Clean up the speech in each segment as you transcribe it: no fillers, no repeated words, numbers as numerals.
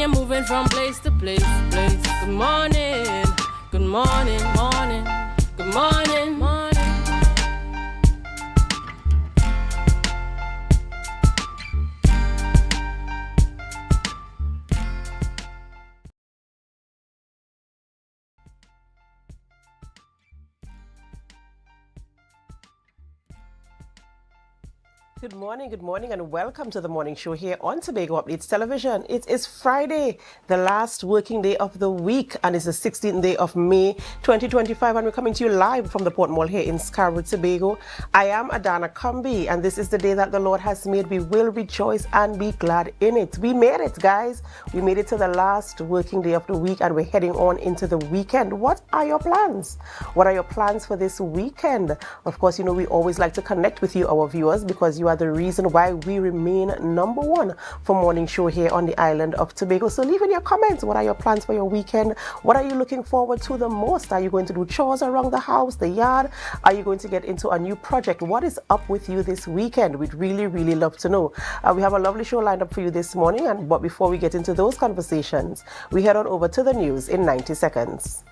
you're moving from place to place, Good morning, good morning, morning, good morning, morning. Good morning, and welcome to the morning show here on Tobago Updates Television. It is Friday, the last working day of the week, and it's the 16th day of May 2025, and we're coming to you live from the Port Mall here in Scarborough, Tobago. I am Adana Kumbi, and this is the day that the Lord has made. We will rejoice and be glad in it. We made it, guys. We made it to the last working day of the week, and we're heading on into the weekend. What are your plans? What are your plans for this weekend? Of course, you know, we always like to connect with you, our viewers, because you are the reason why we remain number one for morning show here on the island of Tobago. So leave in your comments, what are your plans for your weekend? What are you looking forward to the most? Are you going to do chores around the house, the yard? Are you going to get into a new project? What is up with you this weekend? We'd really love to know. We have a lovely show lined up for you this morning, but before we get into those conversations, we head on over to the news in 90 seconds.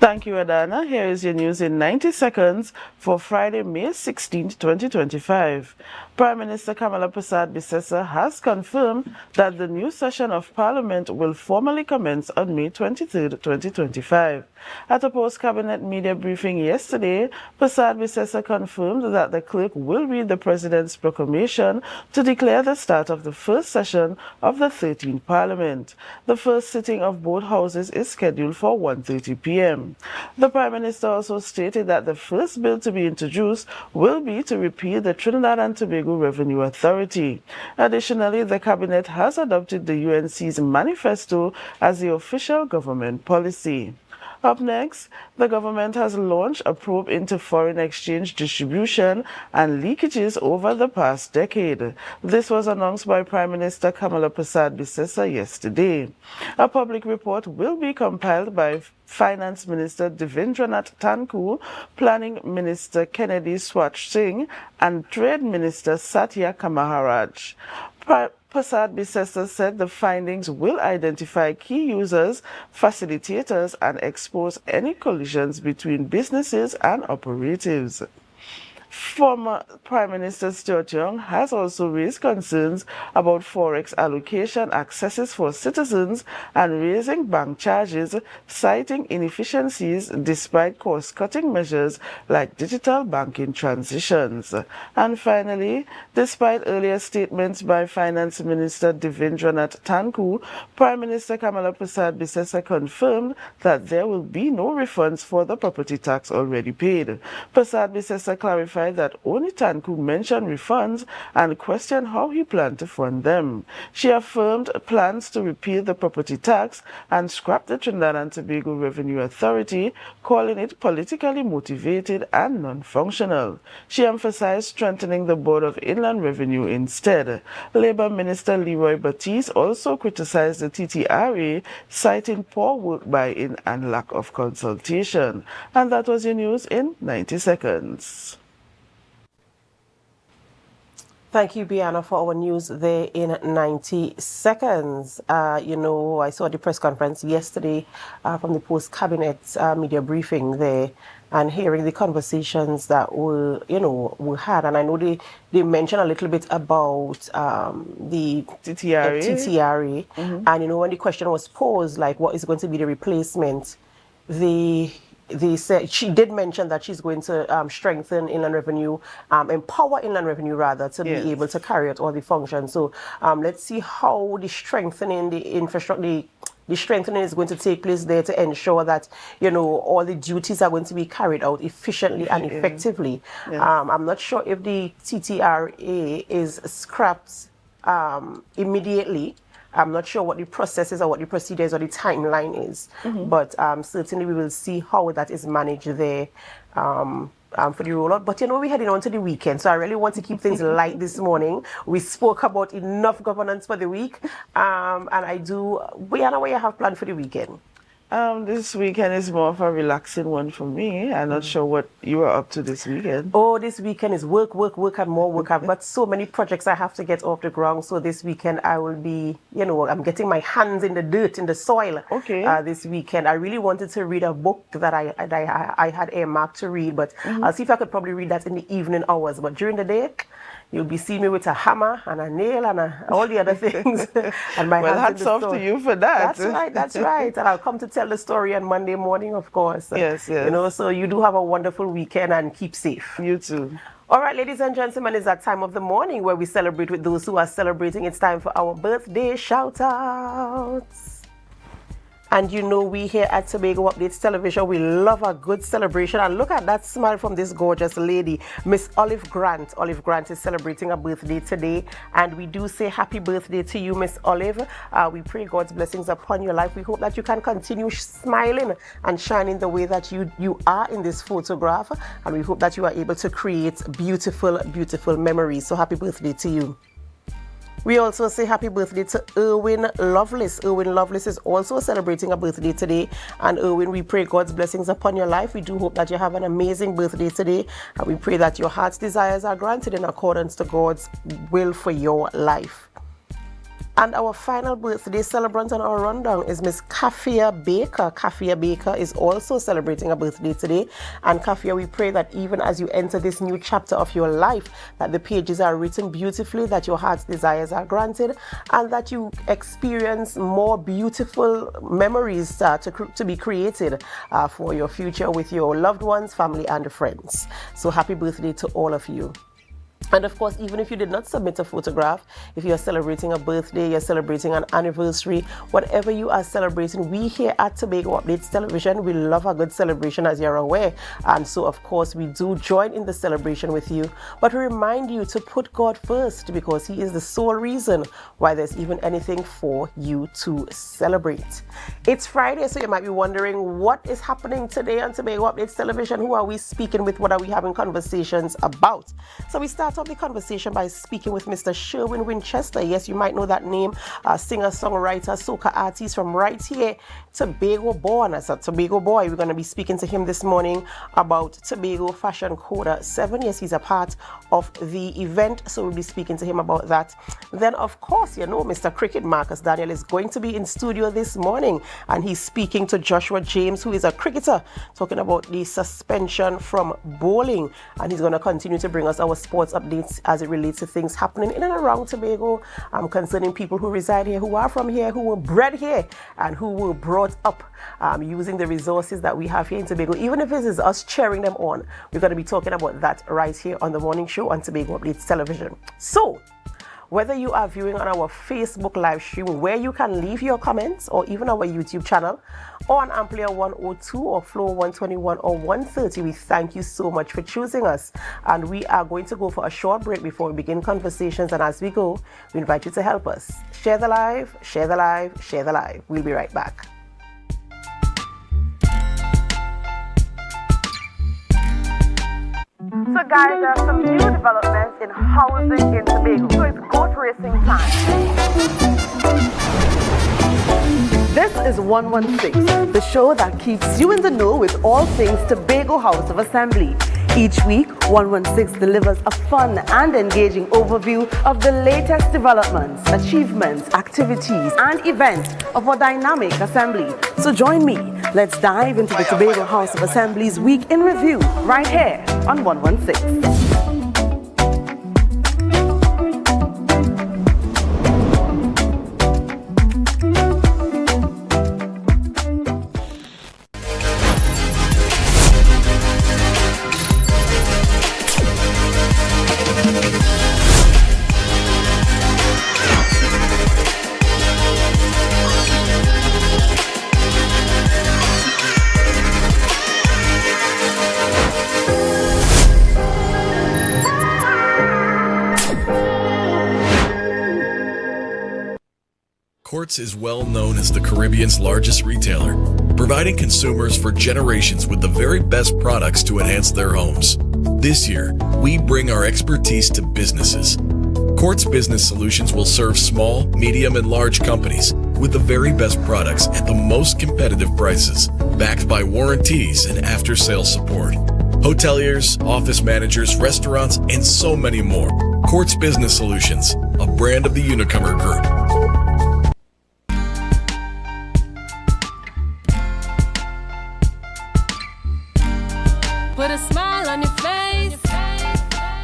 Thank you, Adana. Here is your news in 90 seconds for Friday, May 16, 2025. Prime Minister Kamala Persad-Bissessar has confirmed that the new session of Parliament will formally commence on May 23, 2025. At a post-cabinet media briefing yesterday, Persad-Bissessar confirmed that the clerk will read the President's proclamation to declare the start of the first session of the 13th Parliament. The first sitting of both houses is scheduled for 1:30 p.m. The Prime Minister also stated that the first bill to be introduced will be to repeal the Trinidad and Tobago Revenue Authority. Additionally, the Cabinet has adopted the UNC's manifesto as the official government policy. Up next, the government has launched a probe into foreign exchange distribution and leakages over the past decade. This was announced by Prime Minister Kamala Persad-Bissessar yesterday. A public report will be compiled by Finance Minister Devendranath Thakur, Planning Minister Kennedy Swatch Singh, and Trade Minister Satya Kamaharaj. Persad-Bissessar said the findings will identify key users, facilitators, and expose any collisions between businesses and operatives. Former Prime Minister Stuart Young has also raised concerns about forex allocation accesses for citizens and raising bank charges, citing inefficiencies despite cost-cutting measures like digital banking transitions. And finally, despite earlier statements by Finance Minister Devendranath Thakur, Prime Minister Kamala Persad-Bissessar confirmed that there will be no refunds for the property tax already paid. Persad-Bissessar clarified that only Thakur mentioned refunds and questioned how he planned to fund them. She affirmed plans to repeal the property tax and scrap the Trinidad and Tobago Revenue Authority, calling it politically motivated and non-functional. She emphasized strengthening the Board of Inland Revenue instead. Labour Minister Leroy Baptiste also criticized the TTRA, citing poor work buy-in and lack of consultation. And that was your news in 90 seconds. Thank you, Biana, for our news there in 90 seconds. You know, I saw the press conference yesterday from the post-cabinet media briefing there, and hearing the conversations that were had. And I know they mentioned a little bit about the TTRA. And, you know, when the question was posed, like, what is going to be the replacement, they said she did mention that she's going to strengthen inland revenue, empower inland revenue rather, to be able to carry out all the functions. So let's see how the strengthening the infrastructure, the strengthening is going to take place there to ensure that, you know, all the duties are going to be carried out efficiently and effectively. I'm not sure if the TTRA is scrapped immediately. I'm not sure what the process is or what the procedures or the timeline is, but certainly we will see how that is managed there for the rollout. But, you know, we're heading on to the weekend, so I really want to keep things light this morning. We spoke about enough governance for the week, and Brianna, what you have planned for the weekend? This weekend is more of a relaxing one for me. I'm not sure what you are up to this weekend. Oh, this weekend is work, and more work. I've got so many projects I have to get off the ground. So this weekend I will be, I'm getting my hands in the dirt, in the soil. Okay. This weekend I really wanted to read a book that I had earmarked to read, but I'll see if I could probably read that in the evening hours. But during the day, you'll be seeing me with a hammer and a nail and all the other things. And my well, hands hats off to you for that. That's right. And I'll come to tell the story on Monday morning, of course. Yes. So you do have a wonderful weekend and keep safe. You too. All right, ladies and gentlemen, it's that time of the morning where we celebrate with those who are celebrating. It's time for our birthday shout-outs. And we here at Tobago Updates Television, we love a good celebration. And look at that smile from this gorgeous lady, Miss Olive Grant. Olive Grant is celebrating a birthday today. And we do say happy birthday to you, Miss Olive. We pray God's blessings upon your life. We hope that you can continue smiling and shining the way that you are in this photograph. And we hope that you are able to create beautiful, beautiful memories. So happy birthday to you. We also say happy birthday to Erwin Lovelace. Erwin Lovelace is also celebrating a birthday today. And Erwin, we pray God's blessings upon your life. We do hope that you have an amazing birthday today. And we pray that your heart's desires are granted in accordance to God's will for your life. And our final birthday celebrant on our rundown is Miss Kafia Baker. Kafia Baker is also celebrating a birthday today. And Kafia, we pray that even as you enter this new chapter of your life, that the pages are written beautifully, that your heart's desires are granted, and that you experience more beautiful memories to be created for your future with your loved ones, family, and friends. So happy birthday to all of you. And of course, even if you did not submit a photograph, if you are celebrating a birthday, you're celebrating an anniversary, whatever you are celebrating, we here at Tobago Updates Television, we love a good celebration, as you're aware. And so, of course, we do join in the celebration with you. But we remind you to put God first, because He is the sole reason why there's even anything for you to celebrate. It's Friday, so you might be wondering what is happening today on Tobago Updates Television. Who are we speaking with? What are we having conversations about? So we start off the conversation by speaking with Mr. Sherwin Winchester. Yes, you might know that name, singer, songwriter, soca artist from right here, Tobago born. As a Tobago boy, we're going to be speaking to him this morning about Tobago Fashion Coda 7. Yes, he's a part of the event, so we'll be speaking to him about that. Then, of course, Mr. Cricket Marcus Daniel is going to be in studio this morning, and he's speaking to Joshua James, who is a cricketer, talking about the suspension from bowling, and he's going to continue to bring us our sports updates as it relates to things happening in and around Tobago, concerning people who reside here, who are from here, who were bred here, and who were brought up using the resources that we have here in Tobago. Even if it is us cheering them on, we're going to be talking about that right here on the morning show on Tobago Updates Television. So, whether you are viewing on our Facebook live stream, where you can leave your comments, or even our YouTube channel, or on AMPLIA 102 or Flow 121 or 130, we thank you so much for choosing us. And we are going to go for a short break before we begin conversations. And as we go, we invite you to help us. Share the live, share the live, share the live. We'll be right back. So guys, there are some new developments in housing in Tobago. So it's goat racing time. This is 116, the show that keeps you in the know with all things Tobago House of Assembly. Each week, 116 delivers a fun and engaging overview of the latest developments, achievements, activities, and events of our dynamic assembly. So join me. Let's dive into the Tobago House of Assembly's Week in Review right here on 116. Courts is well known as the Caribbean's largest retailer, providing consumers for generations with the very best products to enhance their homes. This year, we bring our expertise to businesses. Quartz Business Solutions will serve small, medium, and large companies with the very best products at the most competitive prices, backed by warranties and after-sales support. Hoteliers, office managers, restaurants, and so many more. Quartz Business Solutions, a brand of the Unicomer Group. Put a smile on your face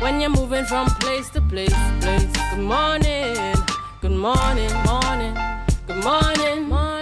when you're moving from place to place. Good morning, good morning, morning, good morning, morning.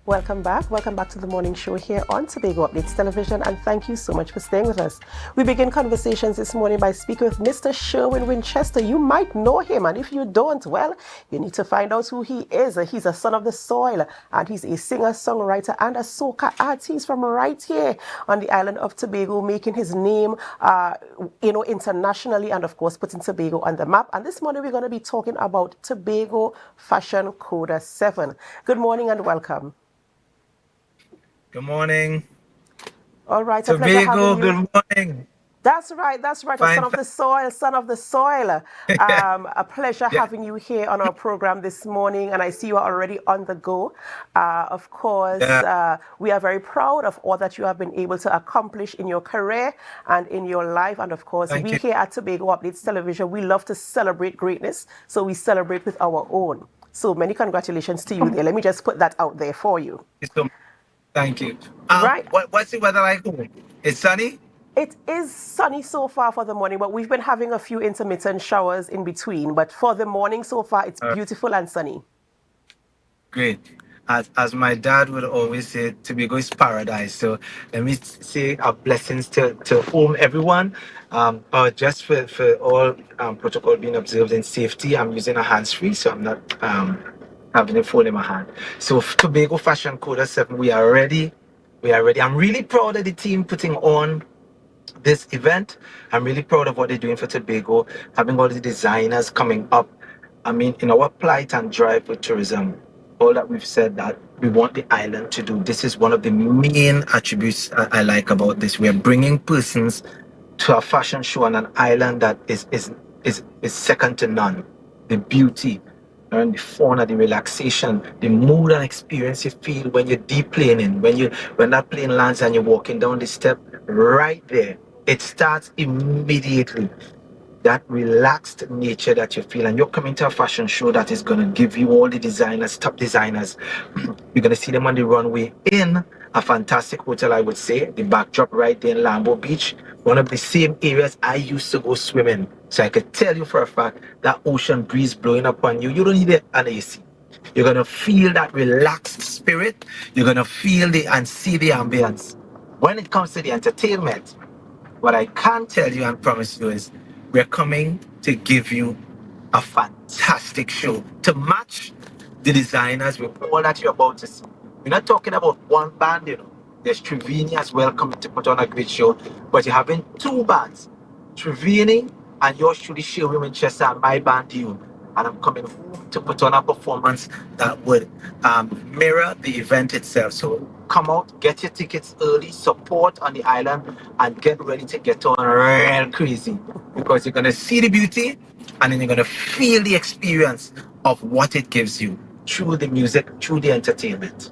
Welcome back. Welcome back to the morning show here on Tobago Updates Television, and thank you so much for staying with us. We begin conversations this morning by speaking with Mr. Sherwin Winchester. You might know him, and if you don't, well, you need to find out who he is. He's a son of the soil, and he's a singer-songwriter and a soca artist from right here on the island of Tobago, making his name, internationally, and of course, putting Tobago on the map. And this morning, we're going to be talking about Tobago Fashion Coda 7. Good morning and welcome. Good morning. All right, a pleasure having you. Good morning. That's right. Fine. Son of the soil. A pleasure having you here on our program this morning, and I see you are already on the go. Of course, we are very proud of all that you have been able to accomplish in your career and in your life. And of course, we here at Tobago Updates Television, we love to celebrate greatness, so we celebrate with our own. So many congratulations to you there. Let me just put that out there for you. Thank you. Right. What's the weather like home? It's sunny? It is sunny so far for the morning, but we've been having a few intermittent showers in between. But for the morning so far, it's beautiful and sunny. Great. As my dad would always say, Tobago is paradise. So let me say our blessings to home, everyone. Just for all protocol being observed in safety, I'm using a hands-free, so I'm not having a phone in my hand. So Tobago Fashion Coda 7, we are ready. I'm really proud of the team putting on this event. I'm really proud of what they're doing for Tobago, having all the designers coming up. I mean, in our plight and drive with tourism, all that we've said that we want the island to do, this is one of the main attributes I like about this. We are bringing persons to a fashion show on an island that is second to none. The beauty, and the fauna, the relaxation, the mood and experience you feel when you're deplaning, when that plane lands and you're walking down the step, right there, it starts immediately. That relaxed nature that you feel, and you're coming to a fashion show that is going to give you all the designers, top designers. You're going to see them on the runway in a fantastic hotel, I would say. The backdrop right there in Lambo Beach, one of the same areas I used to go swimming. So I could tell you for a fact that ocean breeze blowing upon you, you don't need an AC. You're going to feel that relaxed spirit. You're going to feel and see the ambience. When it comes to the entertainment, what I can tell you and promise you is we're coming to give you a fantastic show to match the designers with all that you're about to see. We're not talking about one band, There's Trevini as well coming to put on a great show, but you're having two bands, Trevini and yours truly, Sherwin Winchester, and my band, you. And I'm coming home to put on a performance that would mirror the event itself. So come out, get your tickets early, support on the island, and get ready to get on real crazy, because you're going to see the beauty and then you're going to feel the experience of what it gives you through the music, through the entertainment.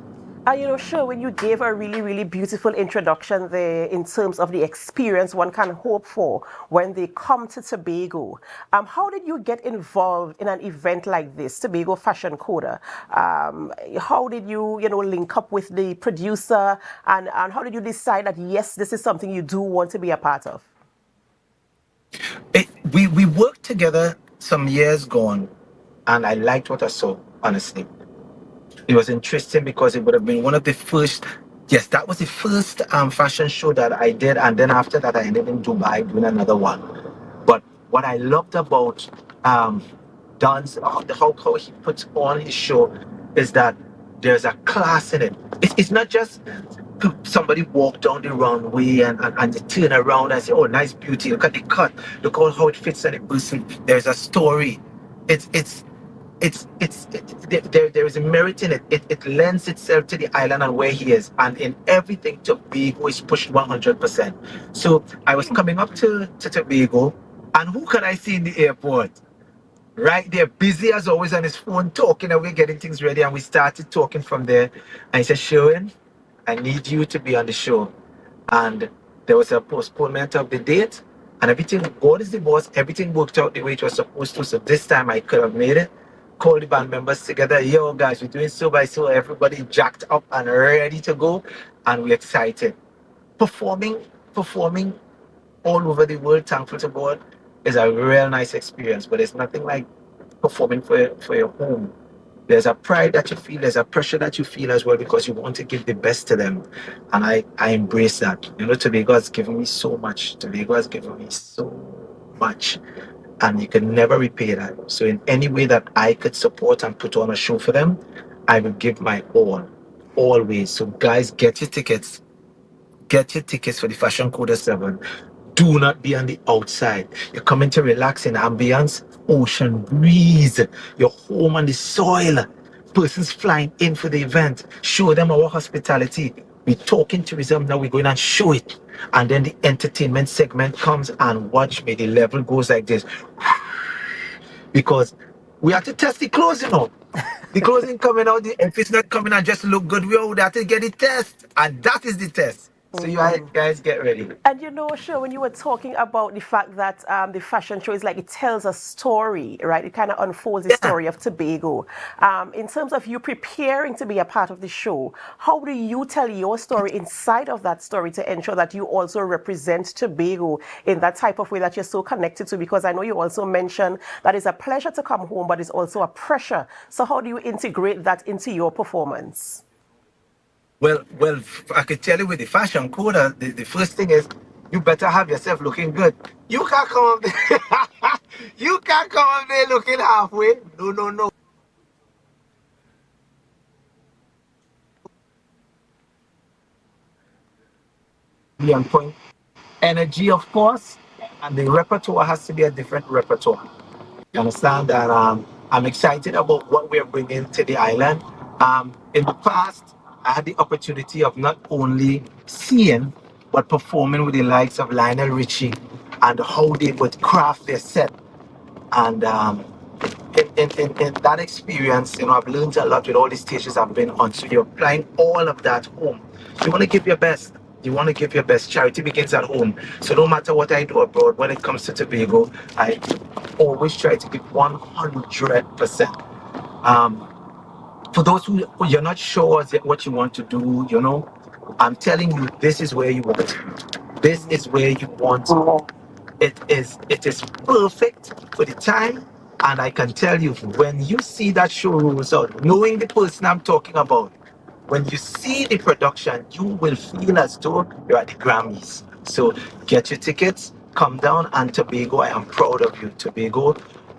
Sure, when you gave a really, really beautiful introduction there in terms of the experience one can hope for when they come to Tobago. How did you get involved in an event like this, Tobago Fashion Coda? How did you, link up with the producer, and how did you decide that, yes, this is something you do want to be a part of? We worked together some years gone, and I liked what I saw, honestly. It was interesting because it would have been one of the first, yes, that was the first fashion show that I did. And then after that, I ended in Dubai doing another one. But what I loved about dance, how he puts on his show is that there's a class in it. It's not just somebody walk down the runway and they turn around and say, oh, nice beauty, look at the cut, look how it fits on the person. There's a story. There is a merit in it. It lends itself to the island and where he is. And in everything, Tobago is pushed 100%. So I was coming up to Tobago, and who can I see in the airport? Right there, busy as always on his phone, talking away, getting things ready. And we started talking from there. And he said, Sherwin, I need you to be on the show. And there was a postponement of the date. And everything, God is the boss, everything worked out the way it was supposed to. So this time I could have made it. Call the band members together. Yo, guys, we're doing so by so. Everybody jacked up and ready to go. And we're excited. Performing all over the world, thankful to God, is a real nice experience. But it's nothing like performing for your home. There's a pride that you feel, there's a pressure that you feel as well, because you want to give the best to them. And I embrace that. You know, Tobago has given me so much. Tobago has given me so much. And you can never repay that. So in any way that I could support and put on a show for them, I will give my all, always. So guys, get your tickets. Get your tickets for the Fashion Coda 7. Do not be on the outside. You're coming to relax in ambience, ocean breeze. You're home on the soil. Persons flying in for the event. Show them our hospitality. We're talking tourism now. We're going and show it. And then the entertainment segment comes, and watch me. The level goes like this. Because we have to test the clothes, you know. The clothes ain't coming out. If it's not coming out just look good, we would have to get the test. And that is the test. So you guys get ready. And you know, sure, when you were talking about the fact that the fashion show is like it tells a story, right? It kind of unfolds the story of Tobago. In terms of you preparing to be a part of the show, how do you tell your story inside of that story to ensure that you also represent Tobago in that type of way that you're so connected to? Because I know you also mentioned that it's a pleasure to come home, but it's also a pressure. So how do you integrate that into your performance? Well, I could tell you with the fashion code, the first thing is you better have yourself looking good. You can't come up there. You can't come up there looking halfway. No. Be on point. Energy, of course, and the repertoire has to be a different repertoire. You understand that I'm excited about what we're bringing to the island. In the past, I had the opportunity of not only seeing, but performing with the likes of Lionel Richie and how they would craft their set. And in that experience, you know, I've learned a lot with all the stages I've been on. So you're applying all of that home. You want to give your best. You want to give your best. Charity begins at home. So no matter what I do abroad, when it comes to Tobago, I always try to give 100%. For those who you're not sure what you want to do, you know, I'm telling you, this is where you want. This is where you want. It is perfect for the time. And I can tell you, when you see that show rolls out, knowing the person I'm talking about, when you see the production, you will feel as though you're at the Grammys. So get your tickets, come down, and Tobago, I am proud of you. Tobago,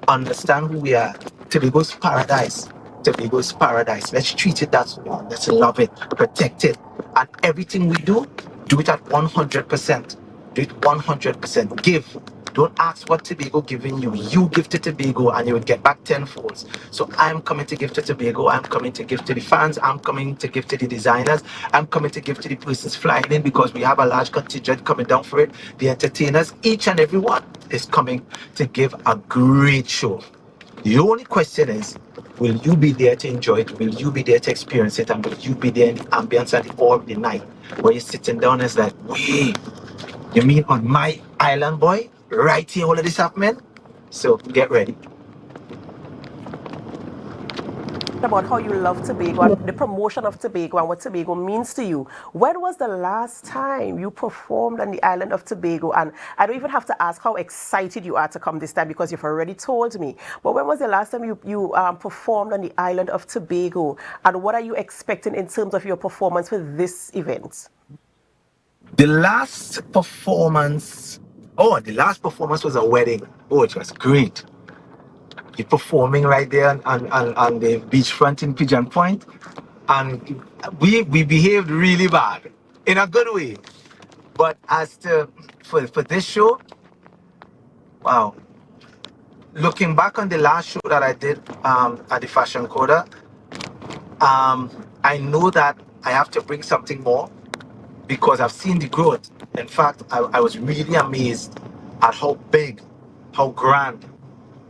understand who we are. Tobago's paradise. Tobago's paradise. Let's treat it that way. Let's love it, protect it. And everything we do it at 100%. Do it 100%. Give. Don't ask what Tobago giving you. You give to Tobago and you would get back tenfold. So I'm coming to give to Tobago. I'm coming to give to the fans. I'm coming to give to the designers. I'm coming to give to the persons flying in, because we have a large contingent coming down for it. The entertainers, each and every one is coming to give a great show. The only question is, will you be there to enjoy it? Will you be there to experience it? And will you be there in the ambience at the awe of the night, where you're sitting down and it's like, wait, you mean on my island, boy? Right here, all of this happening? So get ready. About how you love Tobago and the promotion of Tobago and what Tobago means to you. When was the last time you performed on the island of Tobago? And I don't even have to ask how excited you are to come this time, because you've already told me. But when was the last time you performed on the island of Tobago? And what are you expecting in terms of your performance for this event? The last performance was a wedding. Oh, it was great. You're performing right there on the beachfront in Pigeon Point, and we behaved really bad in a good way. But as to for this show, wow. Looking back on the last show that I did at the Fashion Coda, I know that I have to bring something more because I've seen the growth. In fact, I was really amazed at how big, how grand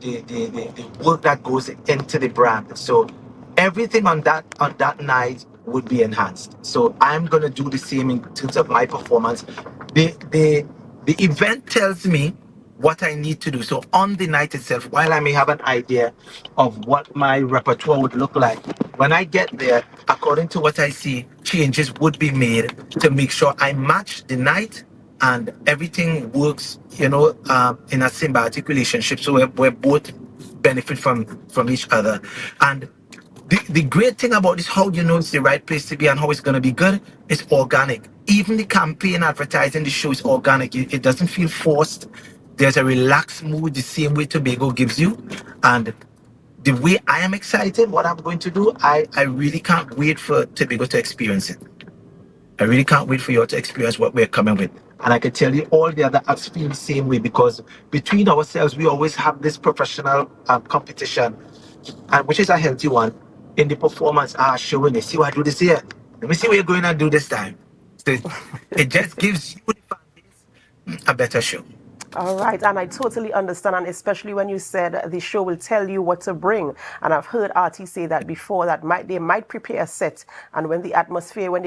the work that goes into the brand. So everything on that night would be enhanced. So I'm gonna do the same in terms of my performance. The event tells me what I need to do. So on the night itself, while I may have an idea of what my repertoire would look like, when I get there, according to what I see, changes would be made to make sure I match the night and everything works, in a symbiotic relationship. So we're both benefit from each other. And the great thing about this, how you know it's the right place to be and how it's going to be good, is organic. Even the campaign advertising the show is organic. It doesn't feel forced. There's a relaxed mood, the same way Tobago gives you. And the way I am excited, what I'm going to do, I really can't wait for Tobago to experience it. I really can't wait for you all to experience what we're coming with. And I can tell you all the other acts feel the same way, because between ourselves, we always have this professional competition, and which is a healthy one, in the performance. Showing you, see what I do this here. Let me see what you're going to do this time. So it just gives you the fan base a better show. All right, and I totally understand, and especially when you said the show will tell you what to bring. And I've heard artists say that before, that they might prepare a set, and when they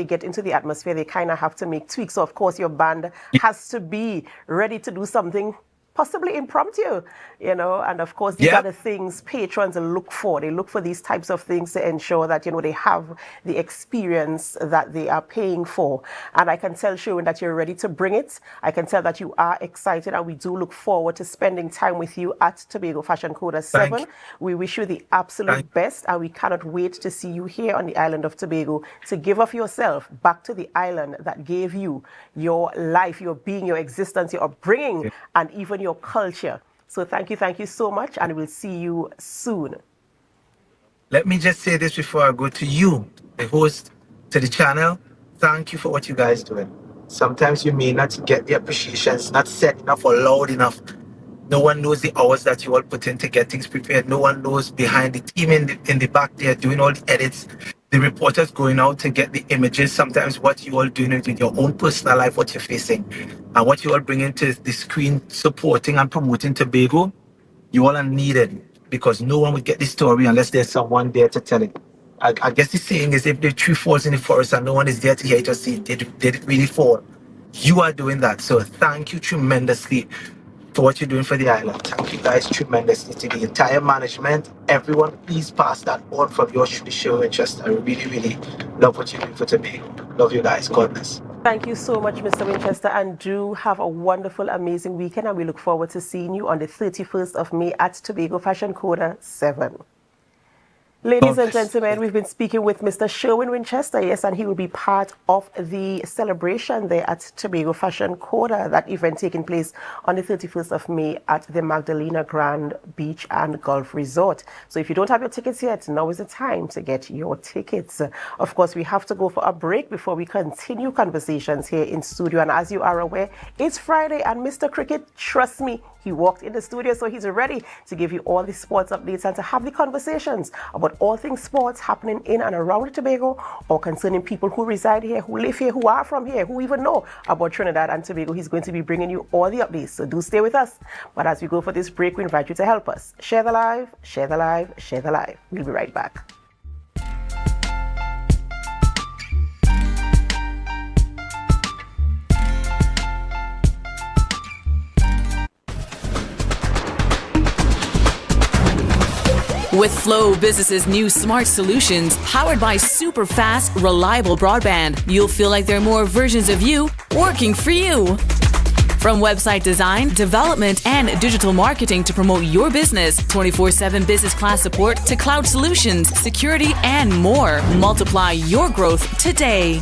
get into the atmosphere, they kind of have to make tweaks. So of course your band has to be ready to do something possibly impromptu, and of course these are the things patrons look for. They look for these types of things to ensure that they have the experience that they are paying for. And I can tell Sherwin that you're ready to bring it. I can tell that you are excited, and we do look forward to spending time with you at Tobago Fashion Coda 7. We wish you the absolute best, and we cannot wait to see you here on the island of Tobago to give of yourself back to the island that gave you your life, your being, your existence, your upbringing, and even your culture. So thank you so much, and we'll see you soon. Let me just say this before I go to you, the host to the channel. Thank you for what you guys doing. Sometimes you may not get the appreciation. It's not set enough or loud enough. No one knows the hours that you all put in to get things prepared. No one knows behind the team in the back there doing all the edits. The reporters going out to get the images. Sometimes what you all doing with your own personal life, what you're facing, and what you all bringing to the screen, supporting and promoting Tobago. You all are needed, because no one would get this story unless there's someone there to tell it. I guess the saying is, if the tree falls in the forest and no one is there to hear it or see it, did it really fall? You are doing that. So thank you tremendously for what you're doing for the island. Thank you guys tremendously to the entire management. Everyone, please pass that on from your show interest. I really, really love what you're doing for Tobago. Love you guys. God bless. Thank you so much, Mr. Winchester, and do have a wonderful, amazing weekend, and we look forward to seeing you on the 31st of May at Tobago Fashion Coda 7. Ladies and gentlemen, we've been speaking with Mr. Sherwin Winchester, yes, and he will be part of the celebration there at Tobago Fashion Coda, that event taking place on the 31st of May at the Magdalena Grand Beach and Golf Resort. So if you don't have your tickets yet, now is the time to get your tickets. Of course, we have to go for a break before we continue conversations here in studio. And as you are aware, it's Friday, and Mr. Cricket, trust me, he walked in the studio, so he's ready to give you all the sports updates and to have the conversations about all things sports happening in and around Tobago, or concerning people who reside here, who live here, who are from here, who even know about Trinidad and Tobago. He's going to be bringing you all the updates, so do stay with us. But as we go for this break, we invite you to help us. Share the live, share the live, share the live. We'll be right back. With Flow Business's new smart solutions, powered by super fast, reliable broadband, you'll feel like there are more versions of you working for you. From website design, development, and digital marketing to promote your business, 24/7 business class support to cloud solutions, security, and more. Multiply your growth today.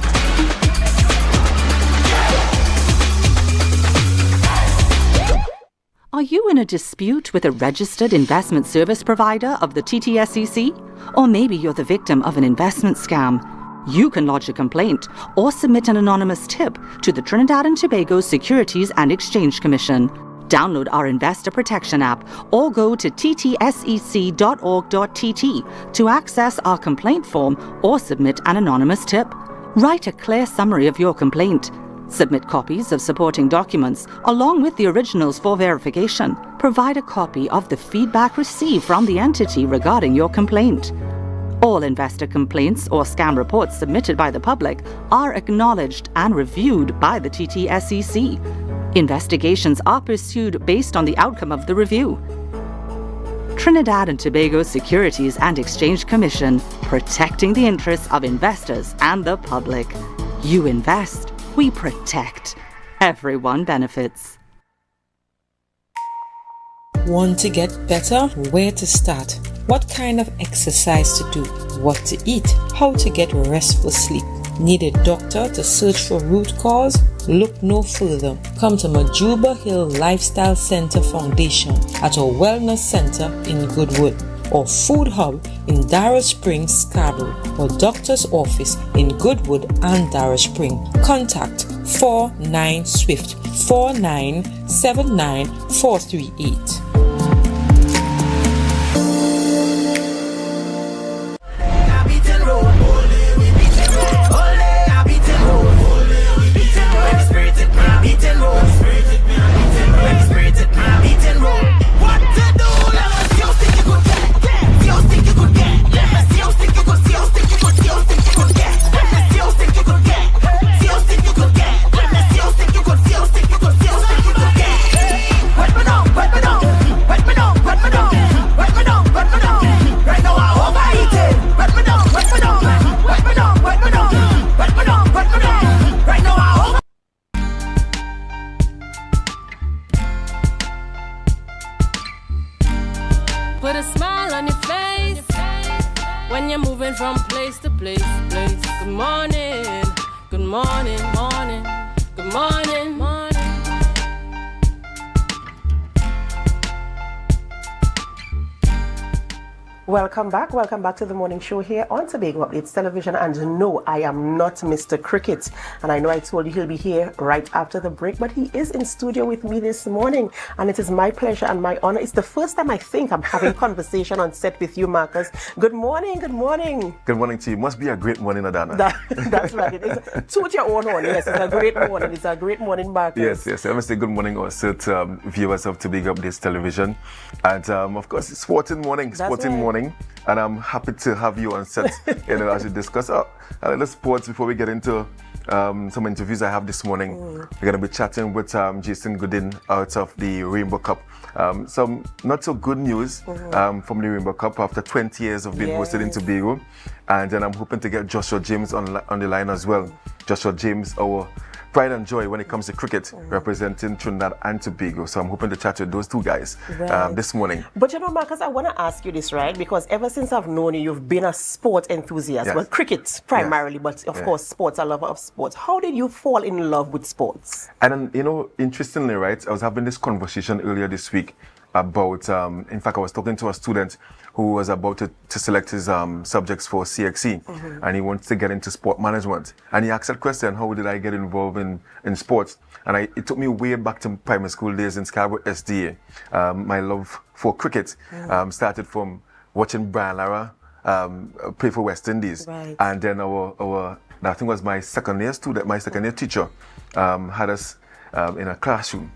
Are you in a dispute with a registered investment service provider of the TTSEC? Or maybe you're the victim of an investment scam? You can lodge a complaint or submit an anonymous tip to the Trinidad and Tobago Securities and Exchange Commission. Download our Investor Protection app or go to ttsec.org.tt to access our complaint form or submit an anonymous tip. Write a clear summary of your complaint. Submit copies of supporting documents along with the originals for verification. Provide a copy of the feedback received from the entity regarding your complaint. All investor complaints or scam reports submitted by the public are acknowledged and reviewed by the TTSEC. Investigations are pursued based on the outcome of the review. Trinidad and Tobago Securities and Exchange Commission, protecting the interests of investors and the public. You invest, we protect. Everyone benefits. Want to get better? Where to start? What kind of exercise to do? What to eat? How to get restful sleep? Need a doctor to search for root cause? Look no further. Come to Majuba Hill Lifestyle Center Foundation at our Wellness Center in Goodwood, or Food Hub in Darrow Springs, Scarborough, or Doctor's Office in Goodwood and Darrow Spring. Contact 49 Swift 4979 438. Put a smile on your face when you're moving from place to place. Good morning, good morning, morning, good morning, morning. Welcome back to the morning show here on Tobago Updates Television. And no, I am not Mr. Cricket. And I know I told you he'll be here right after the break, but he is in studio with me this morning. And it is my pleasure and my honor. It's the first time I think I'm having conversation on set with you, Marcus. Good morning, good morning. Good morning to you. Must be a great morning, Adana. That's right. Toot your own horn. Yes, it's a great morning. It's a great morning, Marcus. Yes. I must say good morning also to viewers of Tobago Updates Television. And of course, it's sporting morning. And I'm happy to have you on set, as we discuss a little sports before we get into some interviews I have this morning. We're going to be chatting with Jason Goodin out of the Rainbow Cup. Some not so good news from the Rainbow Cup after 20 years of being hosted in Tobago. And then I'm hoping to get Joshua James on the line as well. Joshua James, our pride and joy when it comes to cricket, representing Trinidad and Tobago. So I'm hoping to chat with those two guys this morning. But you know, Marcus, I want to ask you this, right? Because ever since I've known you, you've been a sport enthusiast. Yes. Well, cricket primarily, but of course, sports, a lover of sports. How did you fall in love with sports? And interestingly, right, I was having this conversation earlier this week about, in fact, I was talking to a student who was about to select his subjects for CXC, and he wants to get into sport management. And he asked that question, how did I get involved in sports? And it took me way back to primary school days in Scarborough SDA. My love for cricket started from watching Brian Lara play for West Indies. Right. And then our I think it was my second year teacher had us in a classroom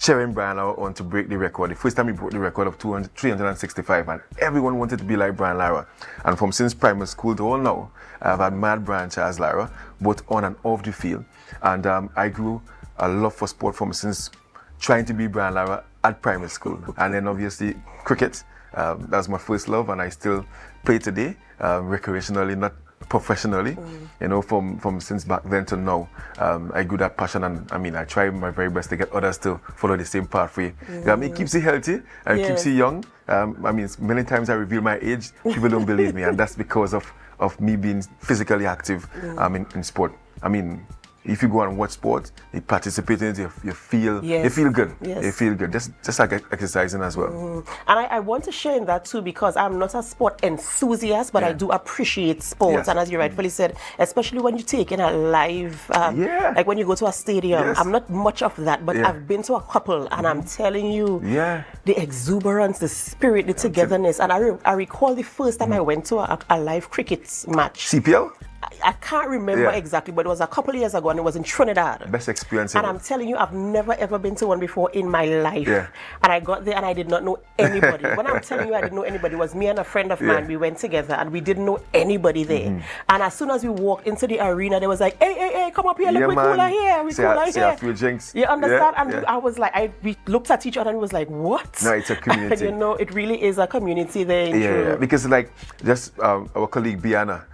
cheering Brian Lara on to break the record. The first time he broke the record of 365, and everyone wanted to be like Brian Lara. And from since primary school to all now, I've admired Brian Charles Lara, both on and off the field. And I grew a love for sport from since trying to be Brian Lara at primary school. And then obviously cricket, that's my first love, and I still play today, recreationally, not professionally, from since back then to now. I grew that passion, and I try my very best to get others to follow the same pathway. It keeps you healthy and keeps you young. Many times I reveal my age, people don't believe me, and that's because of me being physically active in sport. if you go and watch sport, you participate in it, you feel Yes. you feel good. Yes. You feel good. Just like exercising as well. And I want to share in that too, because I'm not a sport enthusiast, but I do appreciate sports. Yes. And as you rightfully said, especially when you take in a live, Yeah. like when you go to a stadium. Yes. I'm not much of that, but Yeah. I've been to a couple, and I'm telling you, Yeah. the exuberance, the spirit, the togetherness. And I recall the first time I went to a live cricket match. CPL, I can't remember Yeah. exactly, but it was a couple of years ago, and it was in Trinidad. best experience And ever. I'm telling you, I've never ever been to one before in my life. Yeah. And I got there and I did not know anybody. When I'm telling you I didn't know anybody, it was me and a friend of mine. Yeah. We went together and we didn't know anybody there. And as soon as we walked into the arena, they was like, hey, come up here, look, Yeah, we man. cooler here, we Say cooler a here. few drinks. You understand? Yeah, And yeah. I was like, we looked at each other and was like, what? No, it's a community. You know, it really is a community there in Yeah, Truro. because like just our colleague Biana,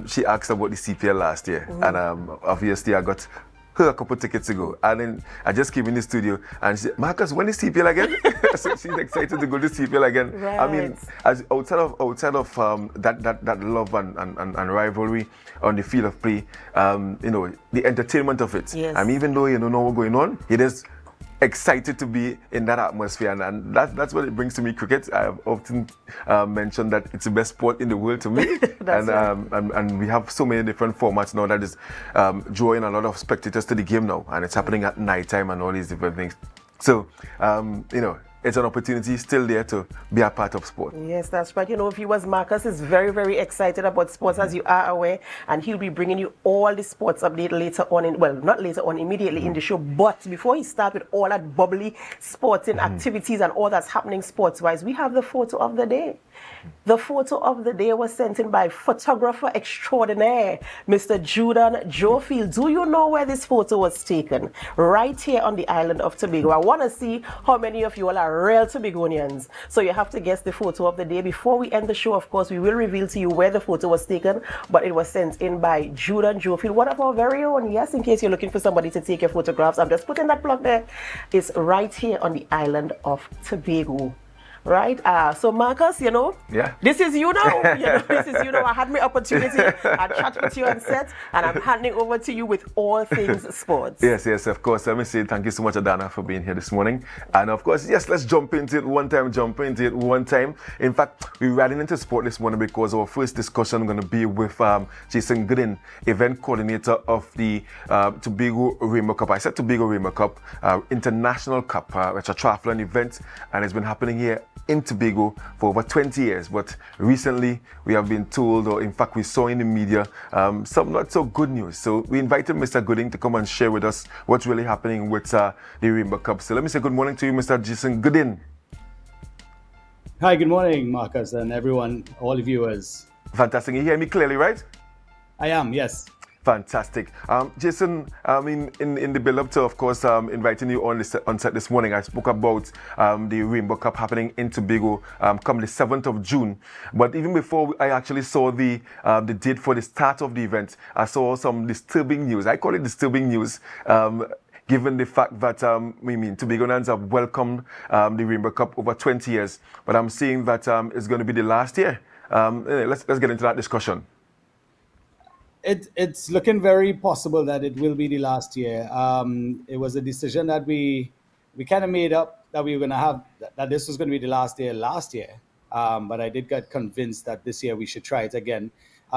she asked about the CPL last year, and obviously I got her a couple tickets ago, and then I just came in the studio and she said, Marcus, when is CPL again? So she's excited to go to CPL again. I mean, Right. as outside of that love and rivalry on the field of play, you know, the entertainment of it. Yes. I mean, even though you don't know what's going on, it is excited to be in that atmosphere, and that's what it brings to me. Cricket, I have often mentioned that it's the best sport in the world to me. That's And we have so many different formats now that is drawing a lot of spectators to the game now, and it's happening at night time and all these different things. So you know, it's an opportunity still there to be a part of sport. Yes, that's right. You know, viewers, Marcus is very, very excited about sports, as you are aware, and he'll be bringing you all the sports update later on. Well, not later on, immediately in the show. But before he starts with all that bubbly sporting activities and all that's happening sports-wise, we have the photo of the day. The photo of the day was sent in by photographer extraordinaire, Mr. Judan Jofield. Do you know where this photo was taken? Right here on the island of Tobago. I want to see how many of you all are real Tobagonians. So you have to guess the photo of the day. Before we end the show, of course, we will reveal to you where the photo was taken, but it was sent in by Judan Jofield, one of our very own. Yes, in case you're looking for somebody to take your photographs, I'm just putting that plug there. It's right here on the island of Tobago. Right? So Marcus, you know, Yeah. this is you now. You know, this is you now. I had my opportunity. I chat with you on set, and I'm handing over to you with all things sports. Yes, of course. Let me say thank you so much, Adana, for being here this morning. And of course, yes, let's jump into it one time. In fact, we're riding into sport this morning because our first discussion is going to be with Jason Goodin, event coordinator of the Tobago Rainbow Cup. I said Tobago Rainbow Cup, International Cup, it's a triathlon event, and it's been happening here in Tobago for over 20 years, but recently we have been told, or in fact we saw in the media, some not so good news. So we invited Mr. Gooding to come and share with us what's really happening with the Rainbow Cup. So let me say good morning to you, Mr. Jason Gooding. Hi, good morning, Marcus, and everyone, all the viewers. Fantastic. You hear me clearly, right? I am, yes. Fantastic. Jason, in the build-up to, of course, inviting you on set this morning, I spoke about the Rainbow Cup happening in Tobago come the 7th of June. But even before I actually saw the date for the start of the event, I saw some disturbing news. I call it disturbing news. Given the fact that Tobagoans have welcomed the Rainbow Cup over 20 years, but I'm seeing that it's going to be the last year. Let's get into that discussion. It's looking very possible that it will be the last year. It was a decision that we kind of made up that we were going to have, that this was going to be the last year last year. But I did get convinced that this year we should try it again,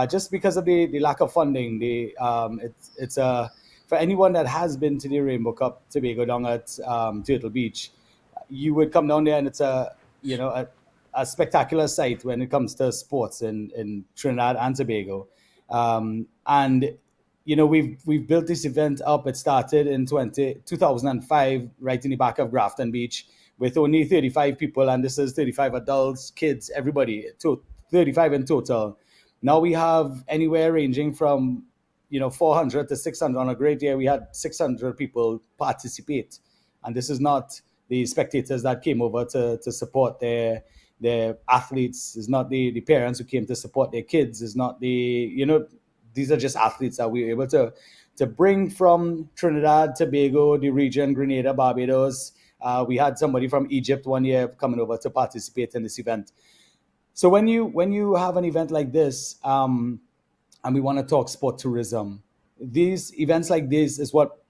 just because of the lack of funding. It's for anyone that has been to the Rainbow Cup Tobago down at Turtle Beach, you would come down there and it's a spectacular sight when it comes to sports in Trinidad and Tobago. And we've built this event up. It started in 2005, right in the back of Grafton Beach, with only 35 people, and this is 35 adults, kids, everybody, 35 in total. Now we have anywhere ranging from 400 to 600. On a great year, we had 600 people participate, and this is not the spectators that came over to support their athletes. It's not the parents who came to support their kids. It's not these are just athletes that we were able to bring from Trinidad, Tobago, the region, Grenada, Barbados. We had somebody from Egypt one year coming over to participate in this event. So when you have an event like this, and we want to talk sport tourism, these events like this is what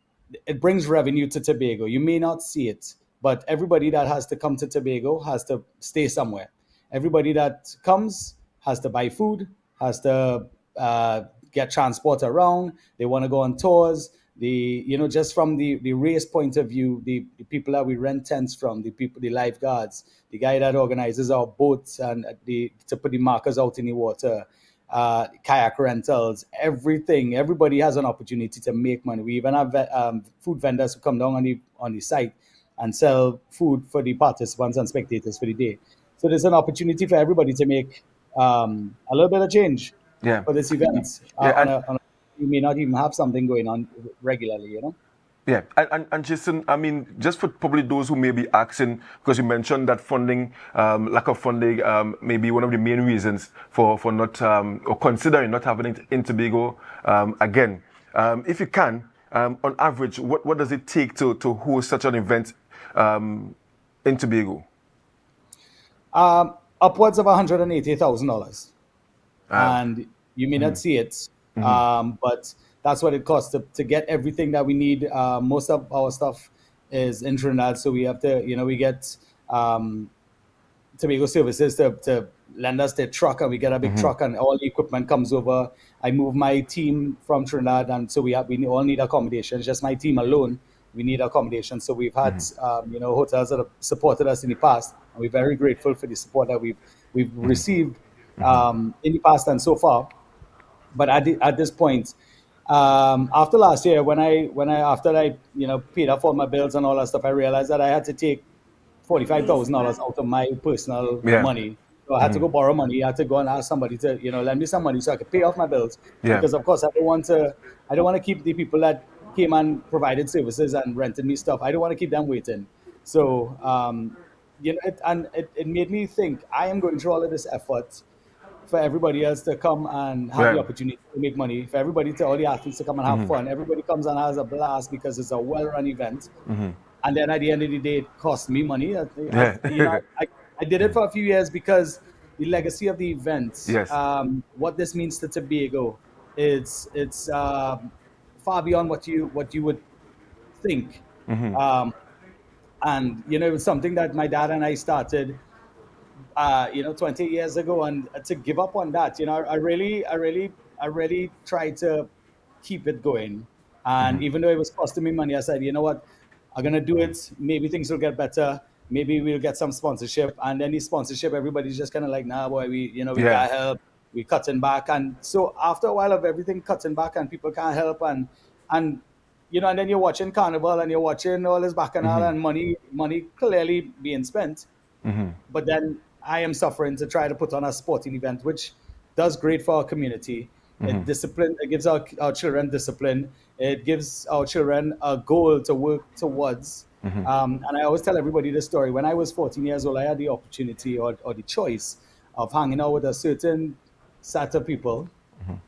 it brings revenue to Tobago. You may not see it, but everybody that has to come to Tobago has to stay somewhere. Everybody that comes has to buy food, has to get transport around. They want to go on tours. Just from the race point of view, the people that we rent tents from, the lifeguards, the guy that organizes our boats and to put the markers out in the water, kayak rentals, everything. Everybody has an opportunity to make money. We even have food vendors who come down on the site and sell food for the participants and spectators for the day. So there's an opportunity for everybody to make a little bit of change for this event. You may not even have something going on regularly, you know? Yeah, and Jason, I mean, just for probably those who may be asking, because you mentioned that funding, lack of funding, may be one of the main reasons for not, or considering not having it in Tobago again. If you can, on average, what does it take to host such an event in Tobago? Upwards of $180,000. And you may not see it, but that's what it costs to get everything that we need. Most of our stuff is in Trinidad, so we have to, we get Tobago Services to lend us their truck, and we get a big truck, and all the equipment comes over. I move my team from Trinidad, and so we all need accommodation. Just my team alone, we need accommodation. So we've had hotels that have supported us in the past, and we're very grateful for the support that we've received in the past and so far. But at this point, after last year, after I paid off all my bills and all that stuff, I realized that I had to take $45,000 out of my personal money. So I had to go borrow money. I had to go and ask somebody to lend me some money so I could pay off my bills. Because of course I don't want to keep the people that came and provided services and rented me stuff. I don't want to keep them waiting. So it made me think, I am going through all of this effort for everybody else to come and have the opportunity to make money, for all the athletes to come and have fun. Everybody comes and has a blast because it's a well-run event. And then at the end of the day, it costs me money. I did it for a few years because the legacy of the event, what this means to Tobago, it's far beyond what you would think. And it was something that my dad and I started 20 years ago, and to give up on that, I really tried to keep it going. And even though it was costing me money, I said, you know what, I'm gonna do it. Maybe things will get better. Maybe we'll get some sponsorship. And then the sponsorship, everybody's just kind of like, nah, boy, we can't help. We're cutting back. And so after a while of everything cutting back and people can't help, and and then you're watching Carnival and you're watching all this bacchanal and money clearly being spent. But then I am suffering to try to put on a sporting event, which does great for our community. It gives our children discipline. It gives our children a goal to work towards. And I always tell everybody this story. When I was 14 years old, I had the opportunity or the choice of hanging out with a certain set of people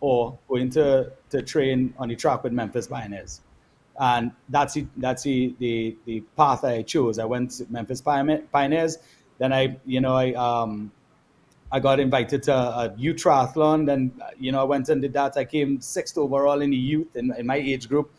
or going to train on the track with Memphis Pioneers. And that's the path I chose. I went to Memphis Pioneers. Then I got invited to a youth triathlon. Then, I went and did that. I came 6th overall in the youth in my age group.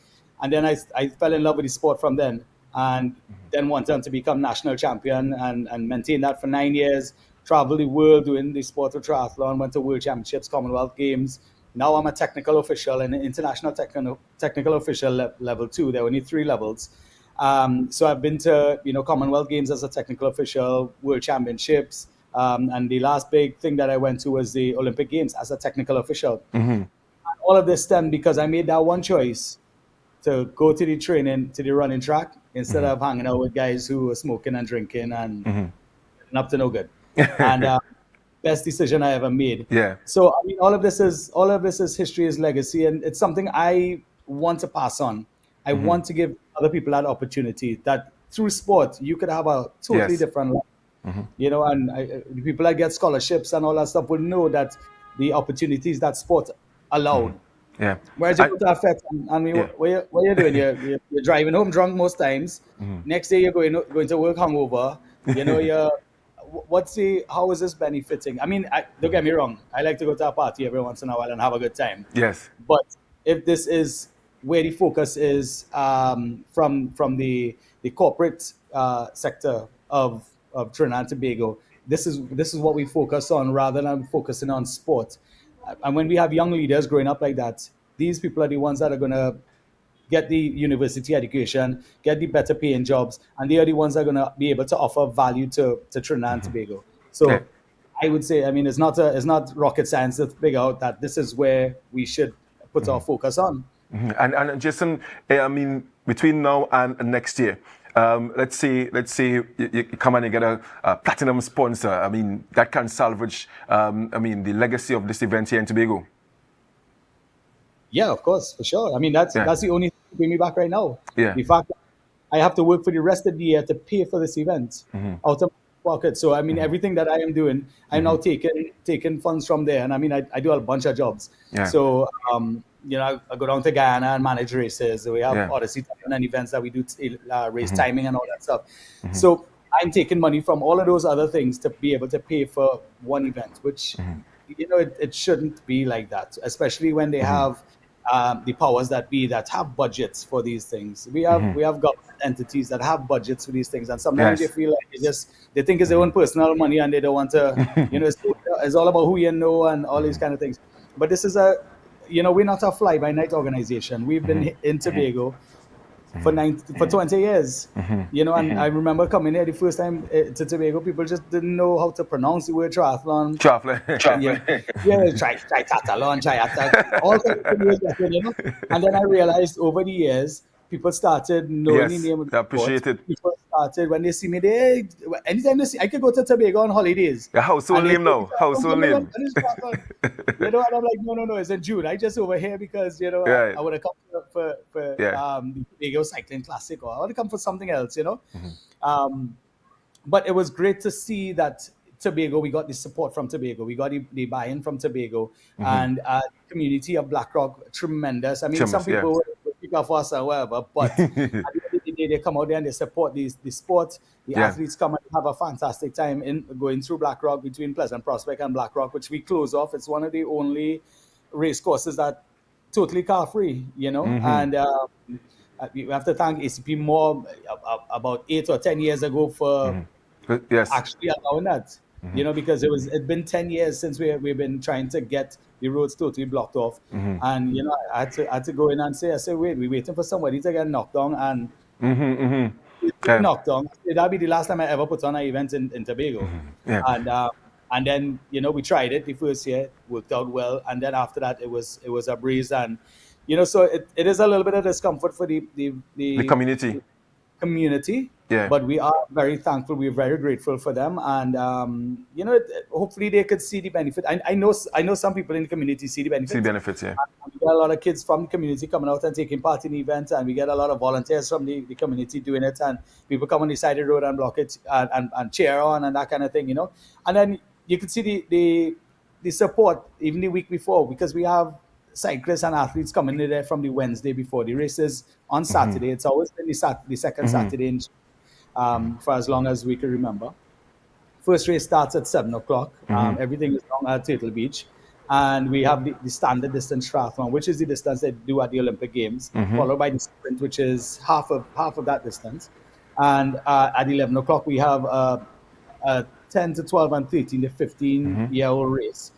And then I fell in love with the sport from then. And then went on to become national champion and maintained that for 9 years. Traveled the world doing the sport of triathlon, went to World Championships, Commonwealth Games. Now I'm a technical official and an international technical official level 2. There were only 3 levels. So I've been to Commonwealth Games as a technical official, World Championships, and the last big thing that I went to was the Olympic Games as a technical official. And all of this stemmed because I made that one choice to go to the running track instead of hanging out with guys who were smoking and drinking and up to no good. And best decision I ever made. So I mean, all of this is history, is legacy, and it's something I want to pass on. I want to give other people that opportunity, that through sport you could have a totally different life. And the people that get scholarships and all that stuff will know that the opportunities that sport allowed. Whereas you go to a fete and what you're doing, you're driving home drunk most times. Next day you're going to work hungover. How is this benefiting? I mean, don't get me wrong. I like to go to a party every once in a while and have a good time. But if this is where the focus is from the corporate sector of Trinidad and Tobago. This is what we focus on rather than focusing on sport. And when we have young leaders growing up like that, these people are the ones that are going to get the university education, get the better paying jobs, and they are the ones that are going to be able to offer value to Trinidad and Tobago. So Yeah. I would say, I mean, it's not rocket science to figure out that this is where we should put our focus on. And Jason, I mean, between now and next year, let's say you come and you get a platinum sponsor. I mean, that can salvage, the legacy of this event here in Tobago. Yeah, of course, for sure. I mean, that's the only thing bring me back right now. Yeah. The fact that I have to work for the rest of the year to pay for this event out of my pocket. So I mean, everything that I am doing, I'm now taking funds from there, and I mean, I do a bunch of jobs. Yeah. So I go down to Guyana and manage races. We have Odyssey and events that we do race timing and all that stuff. So I'm taking money from all of those other things to be able to pay for one event, which it shouldn't be like that, especially when they have the powers that be that have budgets for these things. We have government entities that have budgets for these things, and sometimes they feel like they think it's their own personal money and they don't want to. It's all about who you know and all these kind of things. But this is we're not a fly-by-night organization. We've been in Tobago for 20 years, and I remember coming here the first time to Tobago, people just didn't know how to pronounce the word triathlon. Triathlon, all kinds of words, And then I realized over the years, people started knowing the name of the appreciate sport. it. People started, when they see me, anytime they see, I could go to Tobago on holidays. Yeah, household name now. Household name. And I'm like, no, it's in June. I just over here because Right. I would have come for the Tobago Cycling Classic, or I would have come for something else, But it was great to see that Tobago, we got the support from Tobago, we got the buy-in from Tobago, and the community of BlackRock, tremendous. I mean, some people will pick off us or whatever, but at the end of the day, they come out there and they support the sport. The athletes come and have a fantastic time in going through BlackRock, between Pleasant Prospect and BlackRock, which we close off. It's one of the only race courses that totally car-free, and we have to thank ACP more about 8 or 10 years ago for actually allowing that, because it's been 10 years since we've been trying to get the roads totally blocked off, and I had to go in and say, wait, we're waiting for somebody to get knocked down, and knocked down. That'll be the last time I ever put on an event in Tobago, and then we tried it the first year, worked out well, and then after that it was a breeze, and so it is a little bit of discomfort for the community. But we are very thankful. We're very grateful for them, and hopefully they could see the benefit. I know some people in the community see the benefit. Yeah. And we get a lot of kids from the community coming out and taking part in the event, and we get a lot of volunteers from the community doing it, and people come on the side of the road and block it and cheer on and that kind of thing, And then you can see the support even the week before, because we have cyclists and athletes coming in there from the Wednesday before the races on Saturday. It's always been the second Saturday in for as long as we can remember. First race starts at 7 o'clock. Everything is done at Turtle Beach. And we have the standard distance triathlon, which is the distance they do at the Olympic Games, followed by the sprint, which is half of that distance. And at 11 o'clock, we have a 10 to 12 and 13 to 15-year-old race.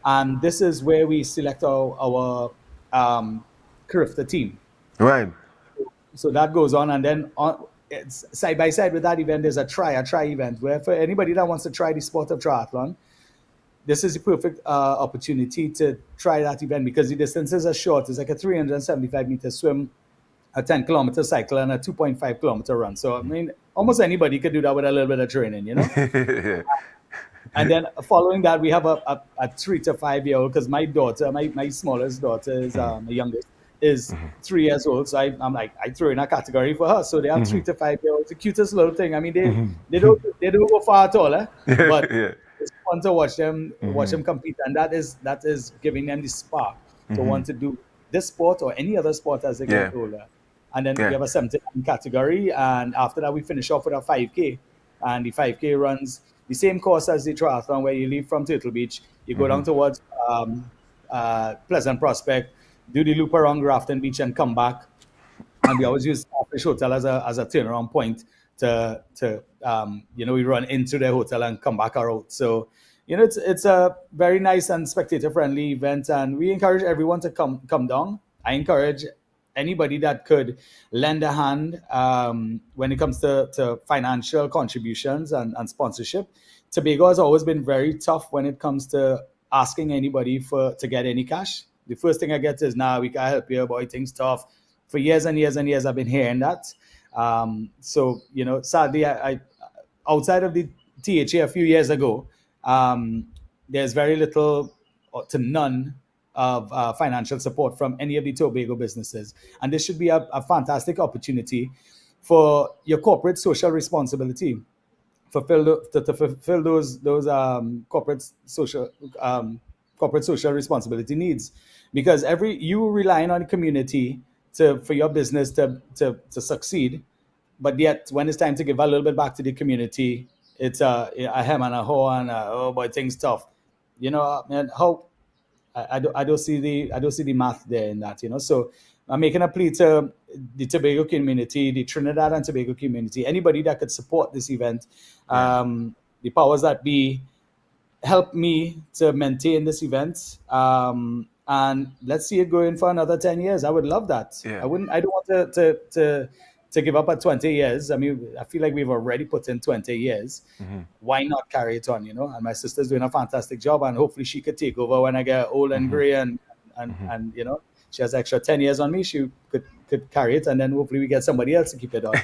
And this is where we select our Carifta team. Right. So that goes on, and then it's side by side with that event, there's a try event, where for anybody that wants to try the sport of triathlon, this is the perfect opportunity to try that event, because the distances are short. It's like a 375-meter swim, a 10-kilometer cycle, and a 2.5-kilometer run. So, I mean, almost anybody could do that with a little bit of training, And then following that, we have a 3 to 5-year-old, because my daughter, my smallest daughter is my youngest, is 3 years old. So I'm like, I throw in a category for her. So they have 3 to 5-year-olds, the cutest little thing. I mean, they don't go far at all, but it's fun to watch them compete, and that is giving them the spark to want to do this sport or any other sport as they get older. And then we have a 79 category, and after that we finish off with a 5K, and the 5K runs the same course as the triathlon, where you leave from Turtle Beach, you go down towards Pleasant Prospect, do the loop around Grafton Beach and come back. And we always use Starfish Hotel as a turnaround point to we run into the hotel and come back out. So, it's a very nice and spectator friendly event, and we encourage everyone to come down. I encourage anybody that could lend a hand when it comes to financial contributions and sponsorship. Tobago has always been very tough when it comes to asking anybody to get any cash. The first thing I get is, "Nah, we can't help you, boy, things tough." For years and years and years, I've been hearing that. So, sadly, I outside of the THA a few years ago, there's very little to none of financial support from any of the Tobago businesses. And this should be a fantastic opportunity for your corporate social responsibility, to fulfill those corporate social responsibility needs, because you relying on the community for your business to succeed, but yet when it's time to give a little bit back to the community, it's a hem and a haw and oh boy, things tough. And how I don't see the math there in that. So I'm making a plea to the Tobago community, the Trinidad and Tobago community, anybody that could support this event, the powers that be, help me to maintain this event, and let's see it going for another 10 years. I would love that. I don't want to give up at 20 years. I mean, I feel like we've already put in 20 years. Why not carry it on, And my sister's doing a fantastic job, and hopefully she could take over when I get old and gray and she has extra 10 years on me. She could carry it, and then hopefully we get somebody else to keep it on.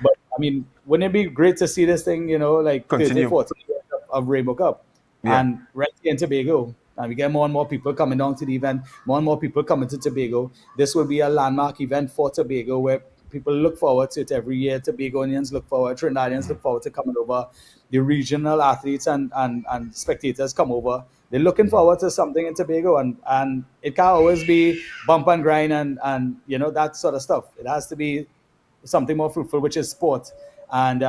But I mean, wouldn't it be great to see this thing, like continue. 30, 40 years of Rainbow Cup and right here in Tobago? And we get more and more people coming down to the event, more and more people coming to Tobago. This will be a landmark event for Tobago where people look forward to it every year. Tobagonians look forward, Trinidadians look forward to coming over. The regional athletes and spectators come over. They're looking forward to something in Tobago, and it can't always be bump and grind and that sort of stuff. It has to be something more fruitful, which is sport. And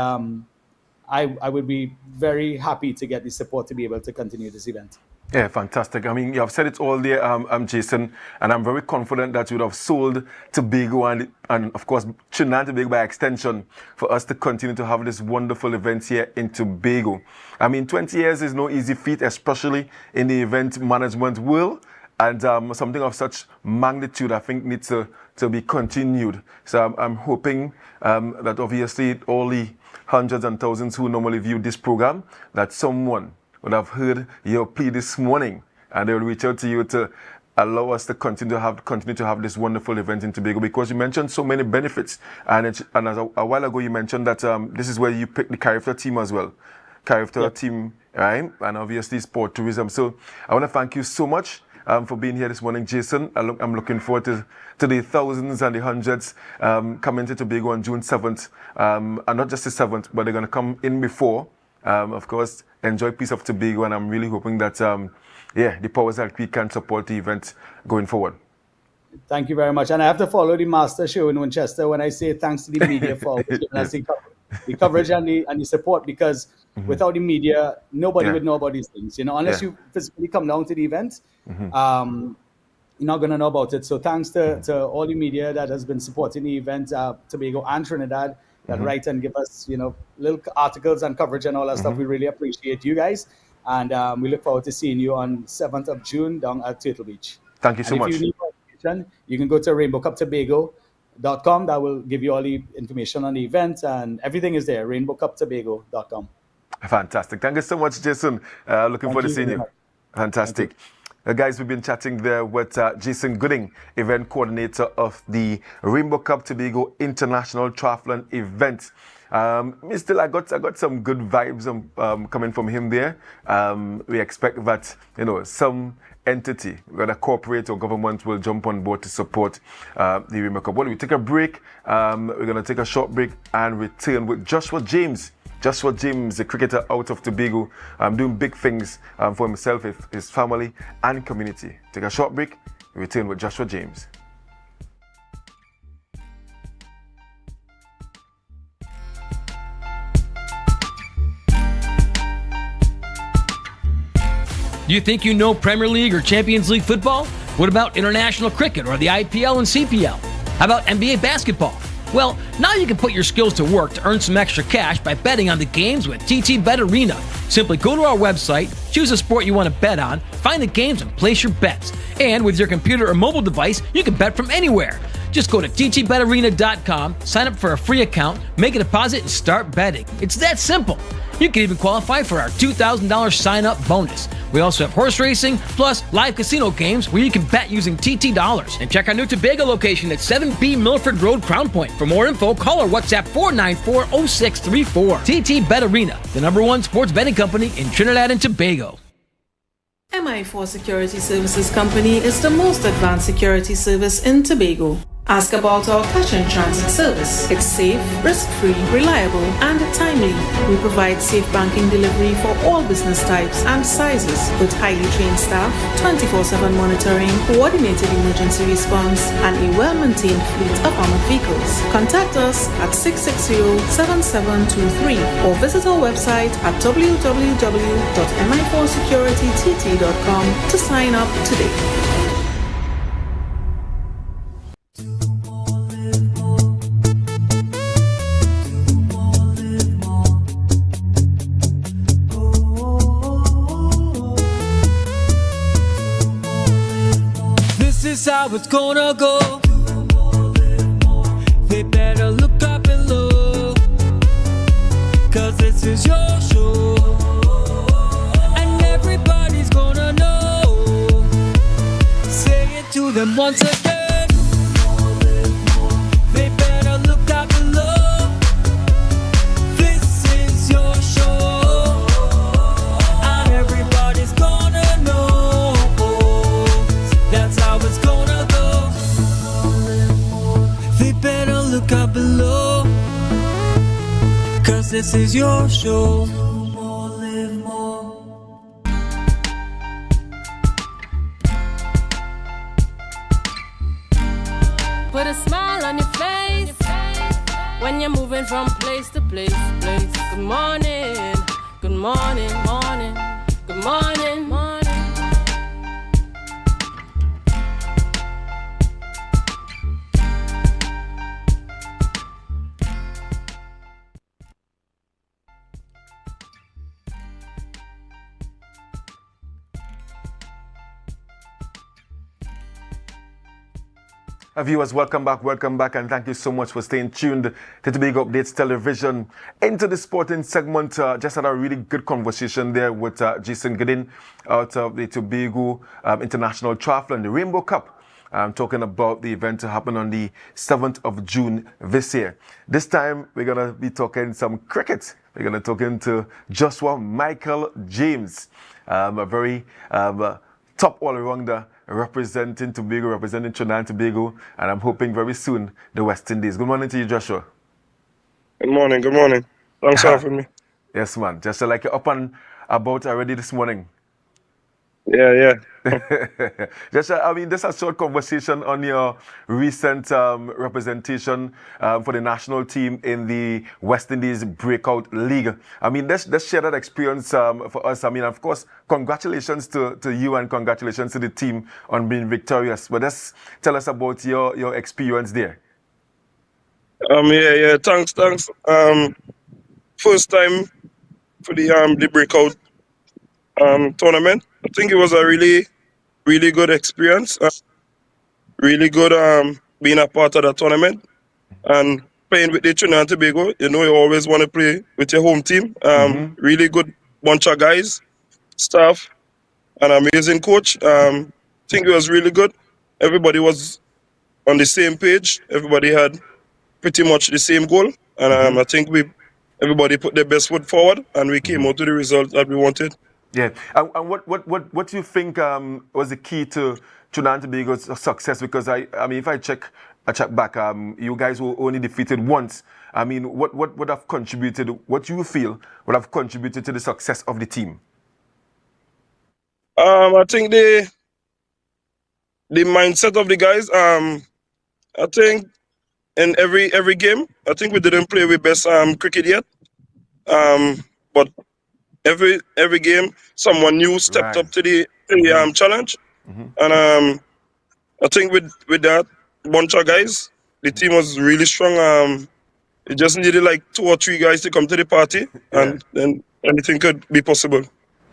I would be very happy to get the support to be able to continue this event. Yeah, fantastic. I mean, you have said it all there, Jason, and I'm very confident that you would have sold Tobago and of course, Trinidad and Tobago by extension for us to continue to have this wonderful event here in Tobago. I mean, 20 years is no easy feat, especially in the event management world, and something of such magnitude, I think, needs to be continued. So I'm hoping that obviously all the hundreds and thousands who normally view this program, that someone would have heard your plea this morning, and they will reach out to you to allow us to continue to have this wonderful event in Tobago, because you mentioned so many benefits. And as a while ago, you mentioned that this is where you picked the character team as well. Character team, right? And obviously sport tourism. So I want to thank you so much for being here this morning, Jason. I'm looking forward to the thousands and the hundreds coming to Tobago on June 7th. And not just the 7th, but they're going to come in before. Of course, enjoy Piece of Tobago, and I'm really hoping that the powers that we can support the event going forward. Thank you very much. And I have to follow the master show in Winchester when I say thanks to the media for the coverage and the support, because without the media, nobody would know about these things. Unless you physically come down to the event, you're not going to know about it. So thanks to all the media that has been supporting the event, Tobago and Trinidad, that write and give us, little articles and coverage and all that stuff. We really appreciate you guys. And we look forward to seeing you on 7th of June down at Turtle Beach. Thank you so much. If you need more information, you can go to rainbowcuptobago.com. That will give you all the information on the event, and everything is there, rainbowcuptobago.com. Fantastic. Thank you so much, Jason. Looking forward to seeing you. Fantastic. Guys, we've been chatting there with Jason Gooding, event coordinator of the Rainbow Cup Tobago International Triathlon event. Still, I got some good vibes coming from him there. We expect that some entity, whether corporate or government, will jump on board to support the Rainbow Cup. Well, we take a break. We're going to take a short break and return with Joshua James. Joshua James, the cricketer out of Tobago, doing big things for himself, his family, and community. Take a short break. We return with Joshua James. Do you think you know Premier League or Champions League football? What about international cricket or the IPL and CPL? How about NBA basketball? Well, now you can put your skills to work to earn some extra cash by betting on the games with TT Bet Arena. Simply go to our website, choose a sport you want to bet on, find the games, and place your bets. And with your computer or mobile device, you can bet from anywhere. Just go to ttbetarena.com, sign up for a free account, make a deposit, and start betting. It's that simple. You can even qualify for our $2,000 sign-up bonus. We also have horse racing, plus live casino games where you can bet using TT dollars. And check our new Tobago location at 7B Milford Road, Crown Point. For more info, call or WhatsApp 494-0634. TT Bet Arena, the #1 sports betting company in Trinidad and Tobago. MI4 Security Services Company is the most advanced security service in Tobago. Ask about our cash in transit service. It's safe, risk-free, reliable, and timely. We provide safe banking delivery for all business types and sizes with highly trained staff, 24/7 monitoring, coordinated emergency response, and a well-maintained fleet of armored vehicles. Contact us at 660-7723 or visit our website at www.mi4securitytt.com to sign up today. This is how it's gonna go. They better look up below, 'cause this is your show, and everybody's gonna know. Say it to them once again. They better look up below. This is your show, and everybody's gonna know. That's how it's gonna go. They better look up below, 'cause this is your show. Put a smile on your face when you're moving from place to place. Good morning, good morning, morning, good morning, morning. Viewers, welcome back, and thank you so much for staying tuned to Tobago Updates Television. Into the sporting segment, just had a really good conversation there with Jason Giddin out of the Tobago International Triathlon, the Rainbow Cup. Talking about the event to happen on the 7th of June this year. This time, we're going to be talking some cricket. We're going to talk to Joshua Michael James, a very top all-rounder representing Tobago, representing Trinidad and Tobago, and I'm hoping very soon the West Indies. Good morning to you, Joshua. Good morning, good morning. Thanks for having me. Yes, man. Just like you're up and about already this morning. Yeah. Just, I mean, this is a short conversation on your recent representation for the national team in the West Indies Breakout League. I mean, let's share that experience for us. I mean, of course, congratulations to you and congratulations to the team on being victorious. But just tell us about your experience there. Yeah. Thanks. First time for the Breakout tournament. I think it was a really good experience. Really good being a part of the tournament and playing with the Trinidad and Tobago. You know, you always want to play with your home team. Really good bunch of guys, staff, an amazing coach. I think it was really good. Everybody was on the same page. Everybody had pretty much the same goal. And I think everybody put their best foot forward, and we came out with the result that we wanted. Yeah, and what do you think was the key to Trinidad and Tobago's success? Because I mean, if I check back, you guys were only defeated once. I mean, what would have contributed? What you feel would have contributed to the success of the team? I think the mindset of the guys. I think in every game, I think we didn't play with best cricket yet. But every game, someone new stepped up to the challenge, and I think with that bunch of guys, the team was really strong. It just needed like 2 or 3 guys to come to the party, and then anything could be possible.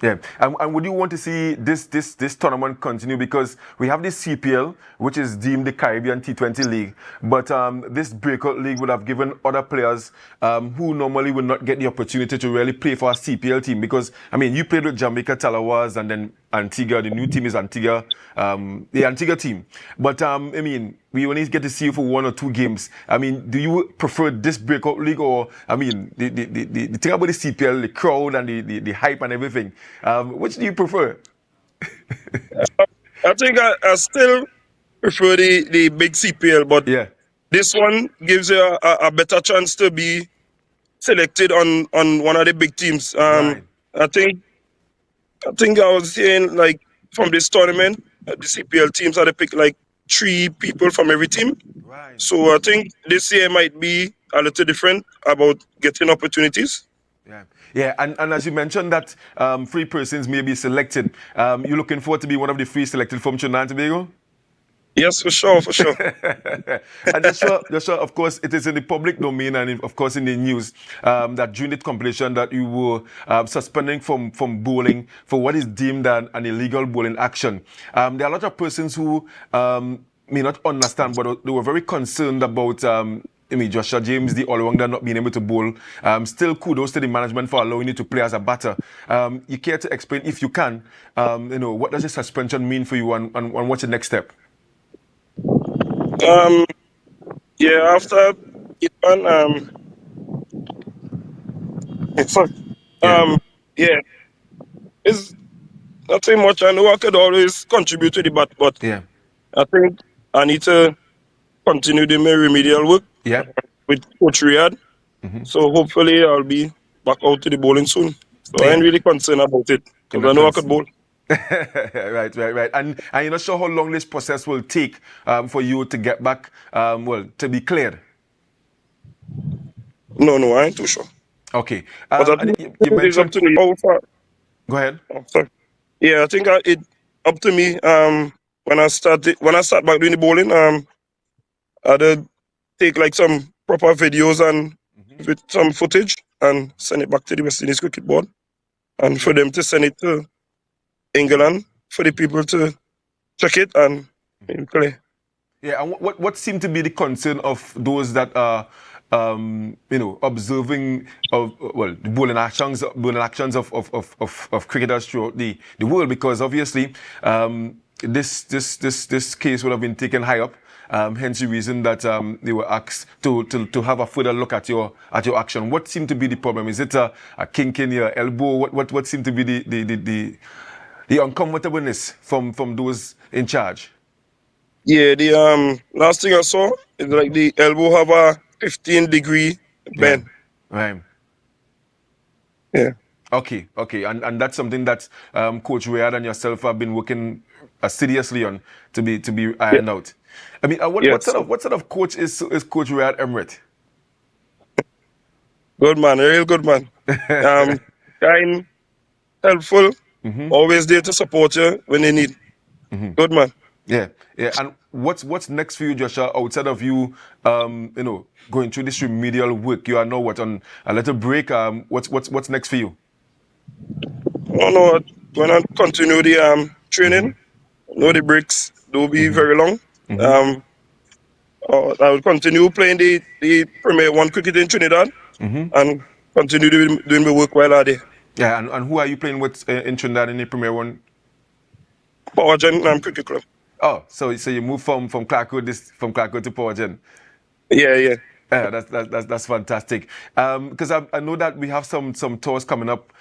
Yeah, and would you want to see this tournament continue, because we have this CPL, which is deemed the Caribbean T20 League, but this breakout league would have given other players who normally would not get the opportunity to really play for a CPL team, because I mean you played with Jamaica Talawas and then Antigua. The new team is Antigua, the Antigua team, but I mean we only get to see you for 1 or 2 games. I mean, do you prefer this breakout league, or I mean the thing about the CPL, the crowd and the hype and everything? Which do you prefer? I think I still prefer the big CPL, but this one gives you a better chance to be selected on one of the big teams. I think I was saying, like, from this tournament, the CPL teams had to pick like 3 people from every team. So I think this year might be a little different about getting opportunities. Yeah, and as you mentioned that 3 persons may be selected, you're looking forward to be one of the 3 selected from Trinidad and Tobago? Yes, for sure. And Joshua, of course, it is in the public domain and of course in the news that during the competition that you were suspending from bowling for what is deemed an illegal bowling action. There are a lot of persons who may not understand, but they were very concerned about Joshua James, the all-rounder, not being able to bowl. Still kudos to the management for allowing you to play as a batter. You care to explain, if you can, what does the suspension mean for you, and what's the next step? After it won, it's nothing much. I know I could always contribute to the bat, but I think I need to continue the remedial work with Coach Riyadh. So hopefully I'll be back out to the bowling soon. So I ain't really concerned about it, because I know I could bowl. Right. And you're not sure how long this process will take for you to get back, to be cleared? No, I ain't too sure. Okay. But I think you mentioned... up to me how far. Go ahead. Oh, sorry. Yeah, I think it up to me. When I start back doing the bowling, I did take like some proper videos and with some footage and send it back to the West Indies Cricket Board, and for them to send it to England for the people to check it and play. Yeah, and what seemed to be the concern of those that are, observing the bowling actions of cricketers throughout the world, because obviously this case would have been taken high up. Hence the reason that they were asked to have a further look at your action. What seemed to be the problem? Is it a kink in your elbow? What seemed to be the uncomfortableness from those in charge? Yeah, the last thing I saw is like the elbow have a 15-degree bend. Right. Yeah. Okay, and that's something that Coach Riyadh and yourself have been working seriously on to be ironed out. I mean, what sort of coach is Coach Riyadh Emirates? Good man, a real good man. Kind, helpful, always there to support you when you need. Good man. Yeah. And what's next for you, Joshua? Outside of you, going through this remedial work, you are now on a little break. What's next for you? No. When I continue the training, the breaks will be very long. I will continue playing the Premier 1 cricket in Trinidad and continue doing my work while I'm there. Yeah, and who are you playing with in Trinidad in the Premier 1? Powergen Cricket Club. Oh, so you moved from Clarkwood to Powergen? Yeah. That's fantastic. Because I know that we have some tours coming up.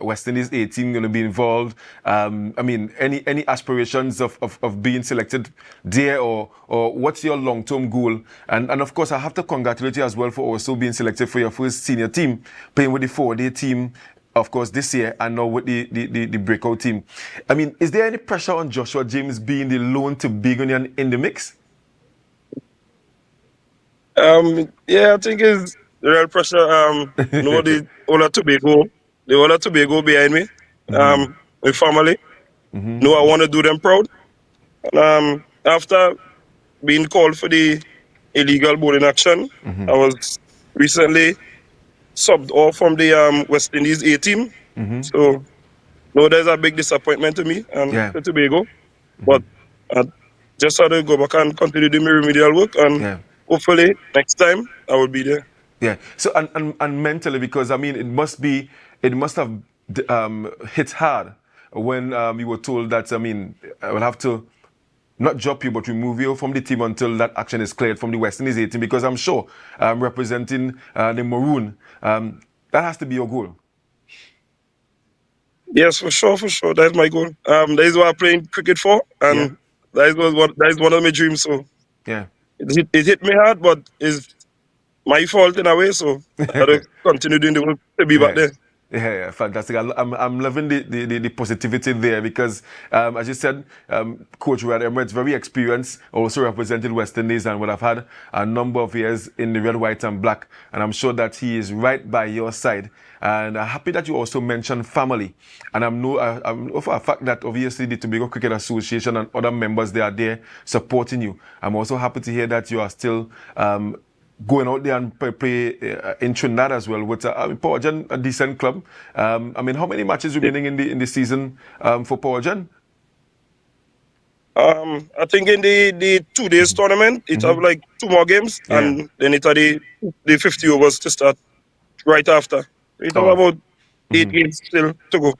West Indies 18 going to be involved. I mean, any aspirations of being selected there, or what's your long-term goal? And of course, I have to congratulate you as well for also being selected for your first senior team, playing with the 4-day team, of course, this year, and now with the breakout team. I mean, is there any pressure on Joshua James being the lone Tobagonian in the mix? Yeah, I think it's the real pressure. The whole of Tobago behind me, my family. I want to do them proud. And after being called for the illegal bowling action, I was recently subbed off from the West Indies A team. So, no, there's a big disappointment to me and to Tobago. But I just had to go back and continue doing my remedial work, and hopefully next time I will be there. Yeah. So and mentally, because I mean, it must have hit hard when you were told that, I mean, I will have to not drop you, but remove you from the team until that action is cleared from the West Indies A team, because I'm sure representing the Maroon, that has to be your goal. Yes, for sure. That's my goal. That is what I'm playing cricket for, and that is one of my dreams. So yeah, it hit me hard, but it's my fault in a way. So I have to continue doing the work to be back there. Yeah, fantastic. I'm loving the positivity there, because, as you said, Coach Red Emirates, very experienced, also represented West Indies and would have had a number of years in the red, white and black. And I'm sure that he is right by your side. And I'm happy that you also mentioned family. And I'm for a fact that obviously the Tobago Cricket Association and other members, they are there supporting you. I'm also happy to hear that you are still going out there and play in Trinidad as well with Power Gen, a decent club. I mean, how many matches remaining in the season for Power Gen? I think in the 2 days tournament, it have like 2 more games, and then it had the 50 overs to start right after. It have about 8 games still to go.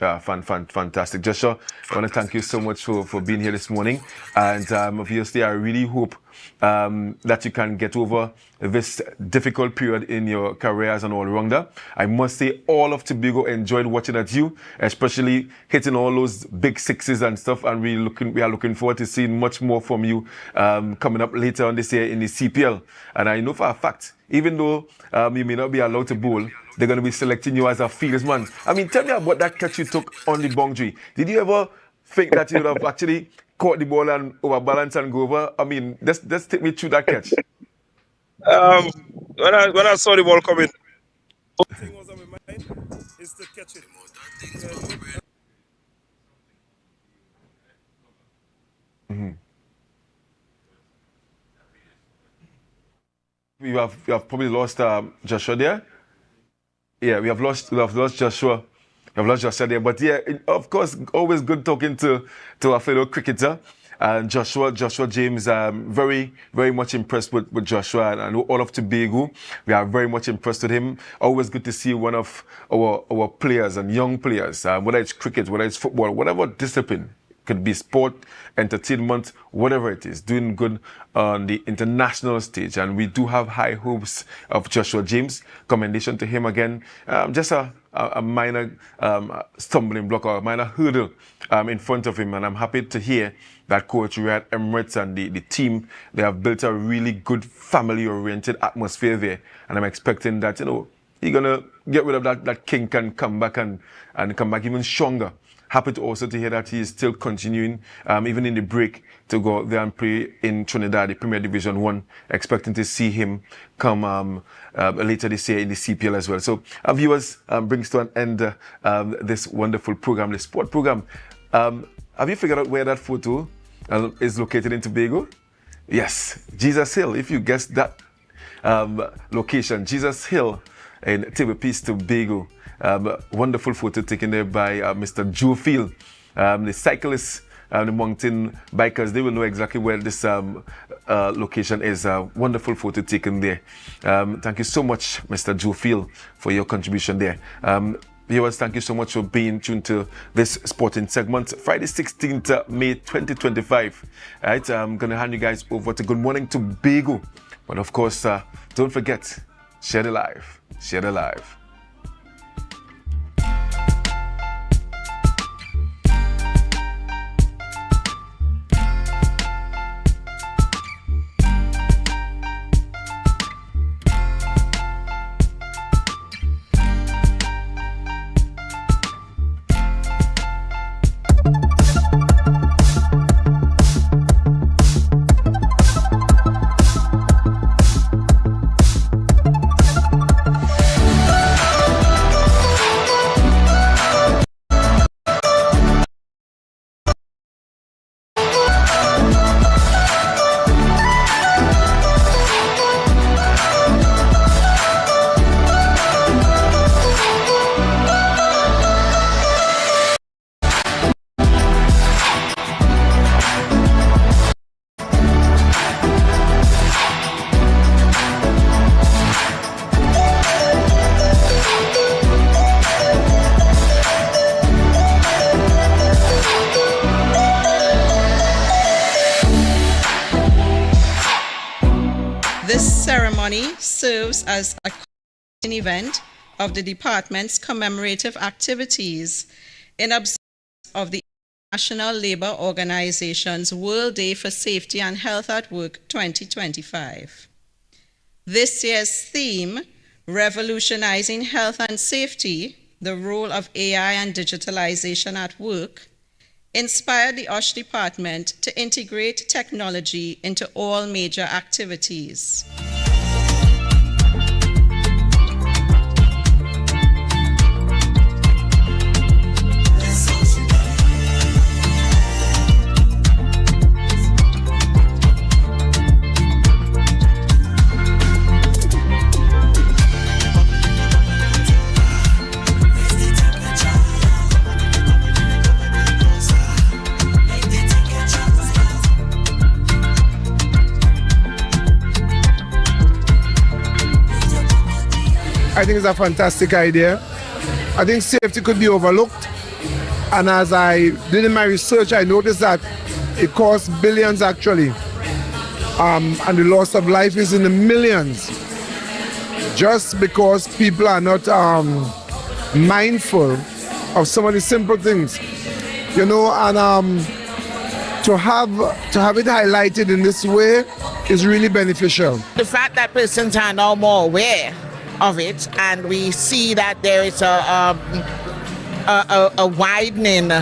Yeah, fantastic. Joshua, I want to thank you so much for being here this morning. And obviously, I really hope that you can get over this difficult period in your career as an all-rounder. I must say, all of Tobago enjoyed watching at you, especially hitting all those big sixes and stuff. And we are looking forward to seeing much more from you coming up later on this year in the CPL. And I know for a fact, even though you may not be allowed to bowl, they're going to be selecting you as a fieldsman. I mean, tell me about that catch you took on the boundary. Did you ever think that you would have actually caught the ball and overbalance and go over? I mean, let's take me through that catch. When I saw the ball coming, the thing was on my mind is to catch it. We have probably lost Joshua there. Yeah, we have lost Joshua. We have lost Joshua there. But yeah, of course, always good talking to our fellow cricketer. And Joshua James, very, very much impressed with Joshua and all of Tobago. We are very much impressed with him. Always good to see one of our players and young players, whether it's cricket, whether it's football, whatever discipline. Could be sport, entertainment, whatever it is, doing good on the international stage. And we do have high hopes of Joshua James. Commendation to him again. Just a minor stumbling block or a minor hurdle in front of him. And I'm happy to hear that Coach Riyad Emirates and the team, they have built a really good family-oriented atmosphere there. And I'm expecting that, he's going to get rid of that kink and come back and come back even stronger. Happy to also to hear that he is still continuing, even in the break, to go there and play in Trinidad, the Premier Division 1. Expecting to see him come later this year in the CPL as well. So, viewers, brings to an end this wonderful program, the sport program. Have you figured out where that photo is located in Tobago? Yes, Jesus Hill. If you guessed that location, Jesus Hill in Table Peace, Tobago. Wonderful photo taken there by Mr. Joe Field. The cyclists and the mountain bikers, they will know exactly where this location is. Wonderful photo taken there. Thank you so much, Mr. Joe Field, for your contribution there. Viewers, thank you so much for being tuned to this sporting segment. Friday, 16th May 2025. All right, I'm going to hand you guys over to Good Morning Tobago. But of course, don't forget, share the live. Share the live. ceremony serves as a event of the department's commemorative activities in observance of the National Labour Organization's World Day for Safety and Health at Work 2025. This year's theme, Revolutionizing Health and Safety, the Role of AI and Digitalization at Work, inspired the OSH department to integrate technology into all major activities. I think it's a fantastic idea. I think safety could be overlooked. And as I did in my research, I noticed that it costs billions actually. And the loss of life is in the millions. Just because people are not mindful of some of the simple things. You know, and to have it highlighted in this way is really beneficial. The fact that persons are now more aware of it, and we see that there is a widening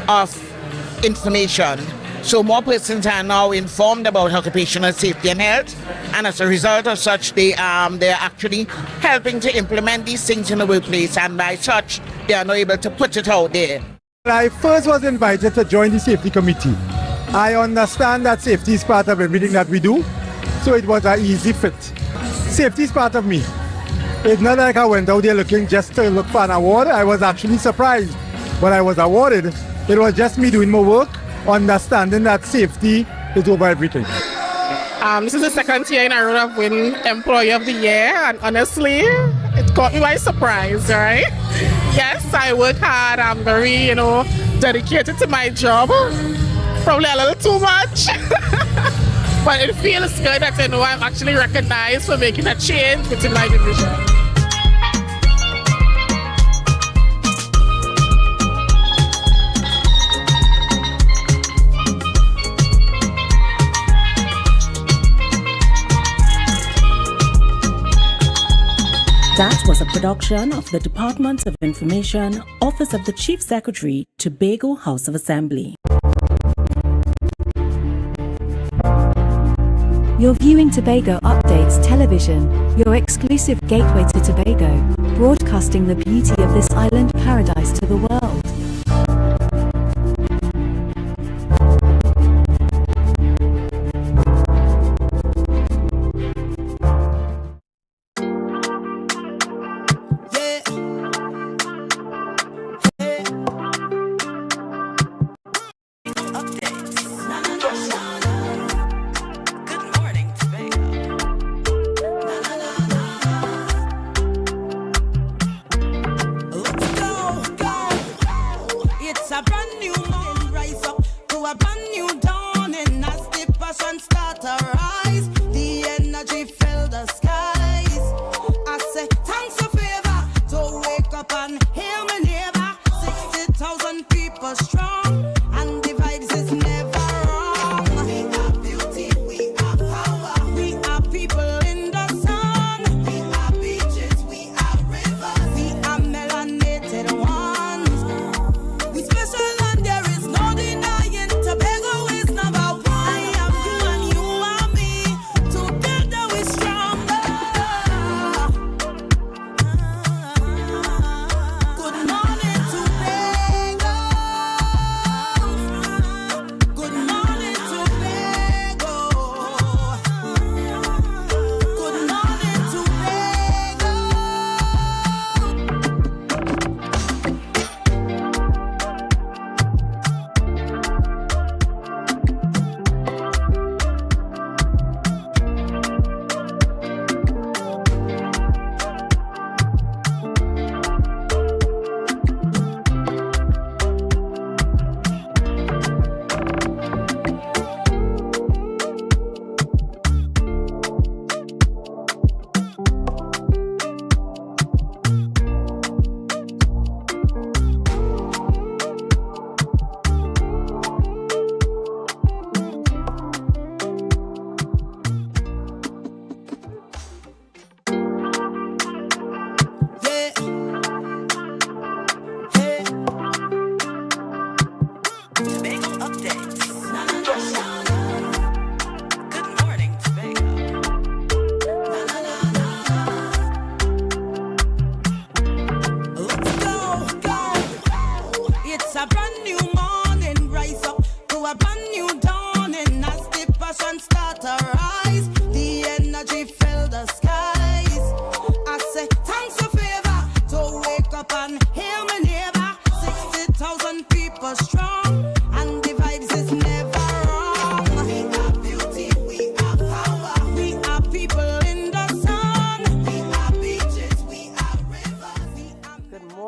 of information. So more persons are now informed about occupational safety and health, and as a result of such, they're actually helping to implement these things in the workplace, and by such, they are now able to put it out there. When I first was invited to join the safety committee, I understand that safety is part of everything that we do, so it was an easy fit. Safety is part of me. It's not like I went out there looking just to look for an award. I was actually surprised when I was awarded. It was just me doing my work, understanding that safety is over everything. This is the second year in a row I've won Employee of the Year, and honestly, it caught me by surprise, right? Yes, I work hard. I'm very, dedicated to my job. Probably a little too much. But it feels good that I'm actually recognized for making a change within my division. That was a production of the Department of Information, Office of the Chief Secretary, Tobago House of Assembly. You're viewing Tobago Updates Television, your exclusive gateway to Tobago, broadcasting the beauty of this island paradise to the world.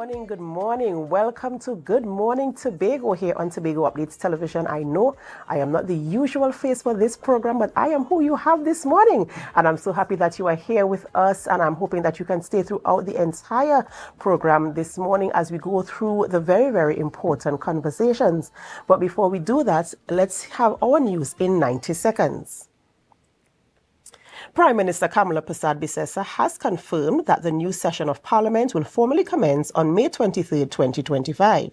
morning, good morning. Welcome to Good Morning Tobago here on Tobago Updates Television. I know I am not the usual face for this program, but I am who you have this morning. And I'm so happy that you are here with us, and I'm hoping that you can stay throughout the entire program this morning as we go through the very, very important conversations. But before we do that, let's have our news in 90 seconds. Prime Minister Kamala Persad-Bissessar has confirmed that the new session of Parliament will formally commence on May 23, 2025.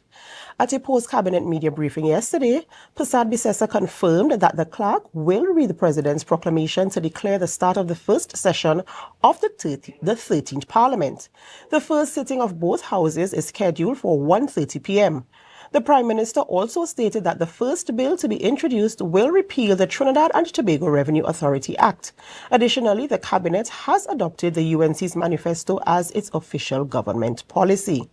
At a post-cabinet media briefing yesterday, Persad-Bissessar confirmed that the clerk will read the President's proclamation to declare the start of the first session of the 13th Parliament. The first sitting of both houses is scheduled for 1:30 p.m. The Prime Minister also stated that the first bill to be introduced will repeal the Trinidad and Tobago Revenue Authority Act. Additionally, the Cabinet has adopted the UNC's manifesto as its official government policy.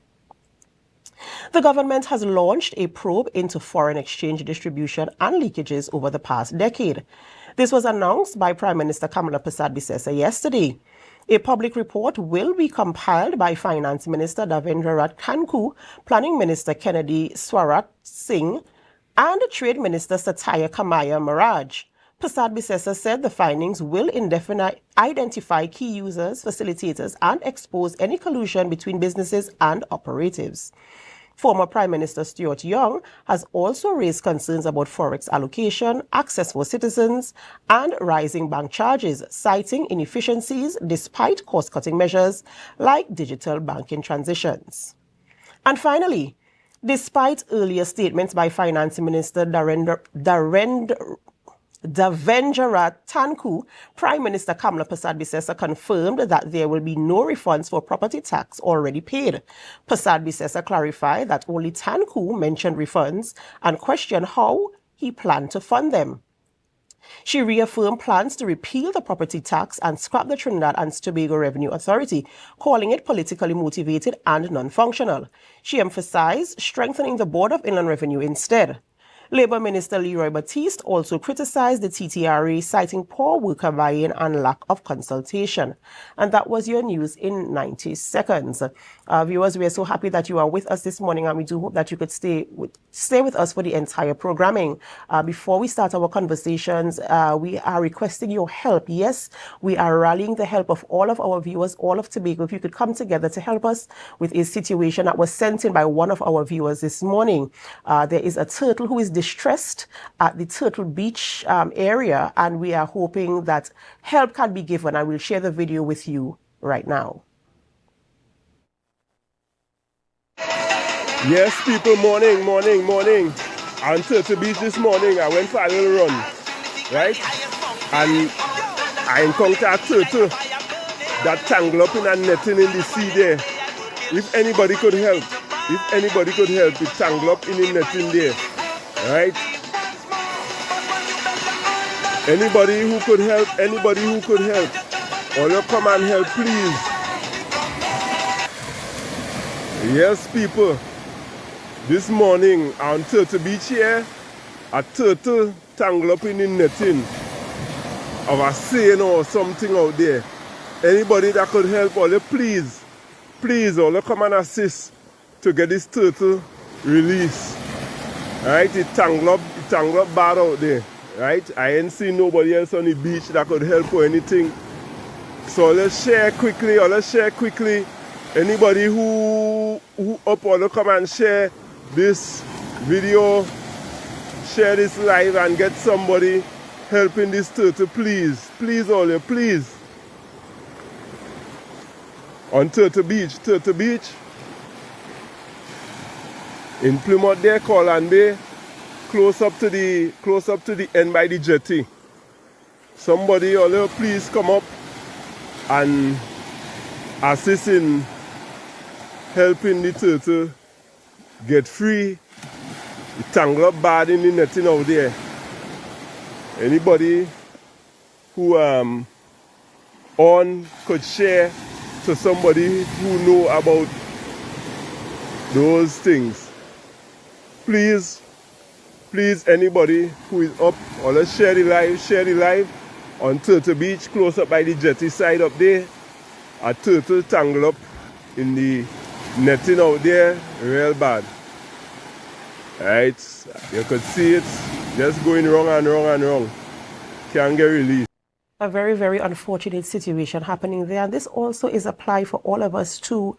The government has launched a probe into foreign exchange distribution and leakages over the past decade. This was announced by Prime Minister Kamala Persad-Bissessar yesterday. A public report will be compiled by Finance Minister Davendra Kanku, Planning Minister Kennedy Swarat Singh, and Trade Minister Satya Kamaya Maraj. Persad-Bissessar said the findings will identify key users, facilitators, and expose any collusion between businesses and operatives. Former Prime Minister Stuart Young has also raised concerns about forex allocation, access for citizens, and rising bank charges, citing inefficiencies despite cost-cutting measures like digital banking transitions. And finally, despite earlier statements by Finance Minister Davendra Tanku, Prime Minister Kamala Persad-Bissessar confirmed that there will be no refunds for property tax already paid. Persad-Bissessar clarified that only Tanku mentioned refunds and questioned how he planned to fund them. She reaffirmed plans to repeal the property tax and scrap the Trinidad and Tobago Revenue Authority, calling it politically motivated and non-functional. She emphasized strengthening the Board of Inland Revenue instead. Labour Minister Leroy Batiste also criticized the TTRA, citing poor worker buy-in and lack of consultation. And that was your news in 90 seconds. Viewers, we are so happy that you are with us this morning, and we do hope that you could stay with us for the entire programming. Before we start our conversations, we are requesting your help. Yes, we are rallying the help of all of our viewers, all of Tobago. If you could come together to help us with a situation that was sent in by one of our viewers this morning. There is a turtle who is distressed at the Turtle Beach area, and we are hoping that help can be given, and we'll share the video with you right now. Yes, people, morning. On Turtle Beach this morning, I went for a little run, right? And I encountered a turtle that tangled up in a netting in the sea there. If anybody could help, it tangled up in the netting there. Right? Anybody who could help, all you come and help, please. Yes, people. This morning on Turtle Beach here, a turtle tangled up in the netting of a seine or something out there. Anybody that could help, all you please, all you come and assist to get this turtle released. Right, it tangled up bad out there. Right, I ain't seen nobody else on the beach that could help or anything. So let's share quickly. Anybody who up or come and share this video, share this live and get somebody helping this turtle, please, all you, please. On Turtle Beach. In Plymouth there, Corland Bay, close up to the end by the jetty. Somebody, or please come up and assist in helping the turtle get free. It tangled up bad in the netting out there. Anybody who could share to somebody who know about those things. Please, anybody who is up, or let's share the live on Turtle Beach, close up by the jetty side up there. A turtle tangled up in the netting out there real bad. Right? You could see it just going wrong and wrong and wrong. Can't get released. A very, very unfortunate situation happening there. And this also is applied for all of us to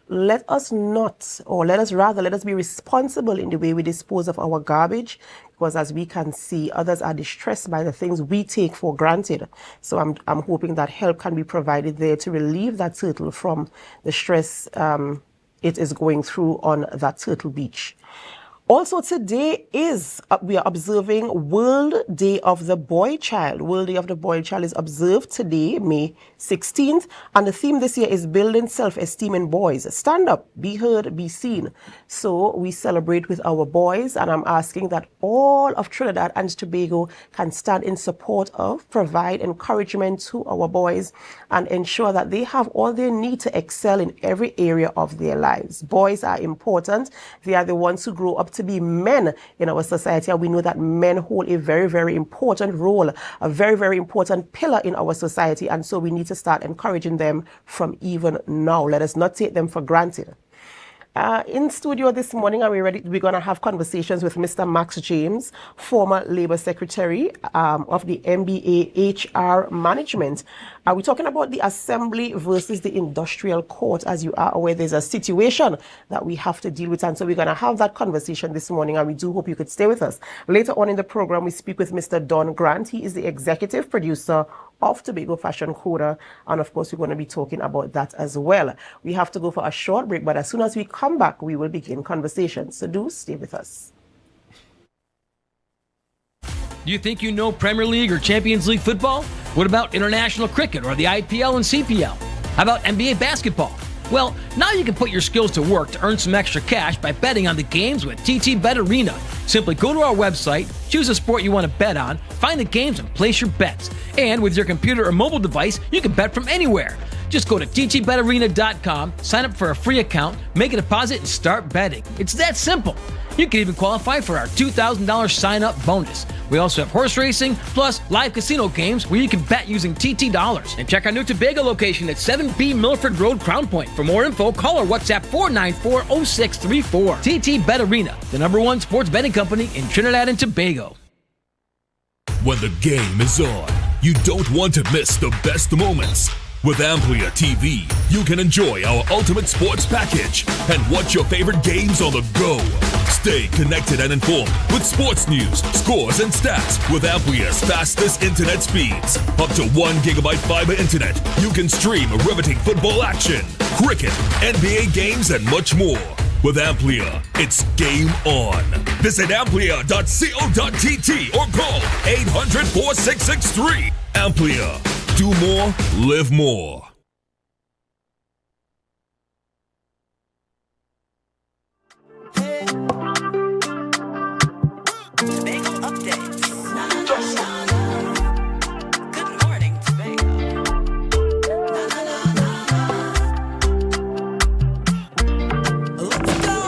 let us be responsible in the way we dispose of our garbage, because as we can see, others are distressed by the things we take for granted. So I'm hoping that help can be provided there to relieve that turtle from the stress it is going through on that Turtle Beach. Also today we are observing World Day of the Boy Child. World Day of the Boy Child is observed today, May 16th, and the theme this year is building self-esteem in boys. Stand up, be heard, be seen. So we celebrate with our boys, and I'm asking that all of Trinidad and Tobago can stand in support of, provide encouragement to our boys, and ensure that they have all they need to excel in every area of their lives. Boys are important. They are the ones who grow up to be men in our society, and we know that men hold a very, very important role, a very, very important pillar in our society, and so we need to start encouraging them from even now. Let us not take them for granted. In studio this morning, we're going to have conversations with Mr. Max James, former Labour Secretary of the MBA HR Management. We're talking about the Assembly versus the Industrial Court. As you are aware, there's a situation that we have to deal with, and so we're going to have that conversation this morning, and we do hope you could stay with us. Later on in the program, we speak with Mr. Don Grant. He is the executive producer of Tobago Fashion Coda, and of course we're going to be talking about that as well. We have to go for a short break, but as soon as we come back, we will begin conversations. So do stay with us. Do you think you know Premier League or Champions League football? What about international cricket or the IPL and CPL? How about NBA basketball? Well, now you can put your skills to work to earn some extra cash by betting on the games with TT Bet Arena. Simply go to our website, choose a sport you want to bet on, find the games and place your bets. And with your computer or mobile device, you can bet from anywhere. Just go to ttbetarena.com, sign up for a free account, make a deposit, and start betting. It's that simple. You can even qualify for our $2,000 sign-up bonus. We also have horse racing, plus live casino games where you can bet using TT dollars. And check our new Tobago location at 7B Milford Road, Crown Point. For more info, call or WhatsApp 494-0634. TT Bet Arena, the #1 sports betting company in Trinidad and Tobago. When the game is on, you don't want to miss the best moments. With AMPLIA TV, you can enjoy our ultimate sports package and watch your favorite games on the go. Stay connected and informed with sports news, scores, and stats with AMPLIA's fastest internet speeds. Up to 1 gigabyte fiber internet, you can stream riveting football action, cricket, NBA games, and much more. With AMPLIA, it's game on. Visit amplia.co.tt or call 800-4663. AMPLIA. Do more, live more. Tobago updates. Good morning, Tobago. Let's go.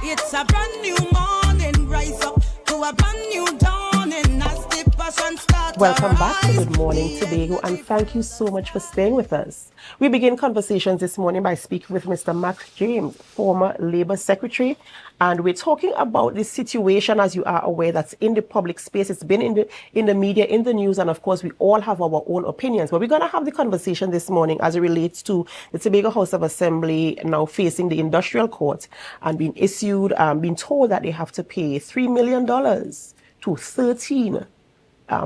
It's a brand new morning. Rise up to a brand new dawning as the passion starts. Welcome back to Good Morning Tobago, and thank you so much for staying with us. We begin conversations this morning by speaking with Mr. Max James, former Labour Secretary, and we're talking about this situation, as you are aware, that's in the public space. It's been in the media, in the news, and of course we all have our own opinions. But we're going to have the conversation this morning as it relates to the Tobago House of Assembly now facing the Industrial Court and being told that they have to pay $3 million to 13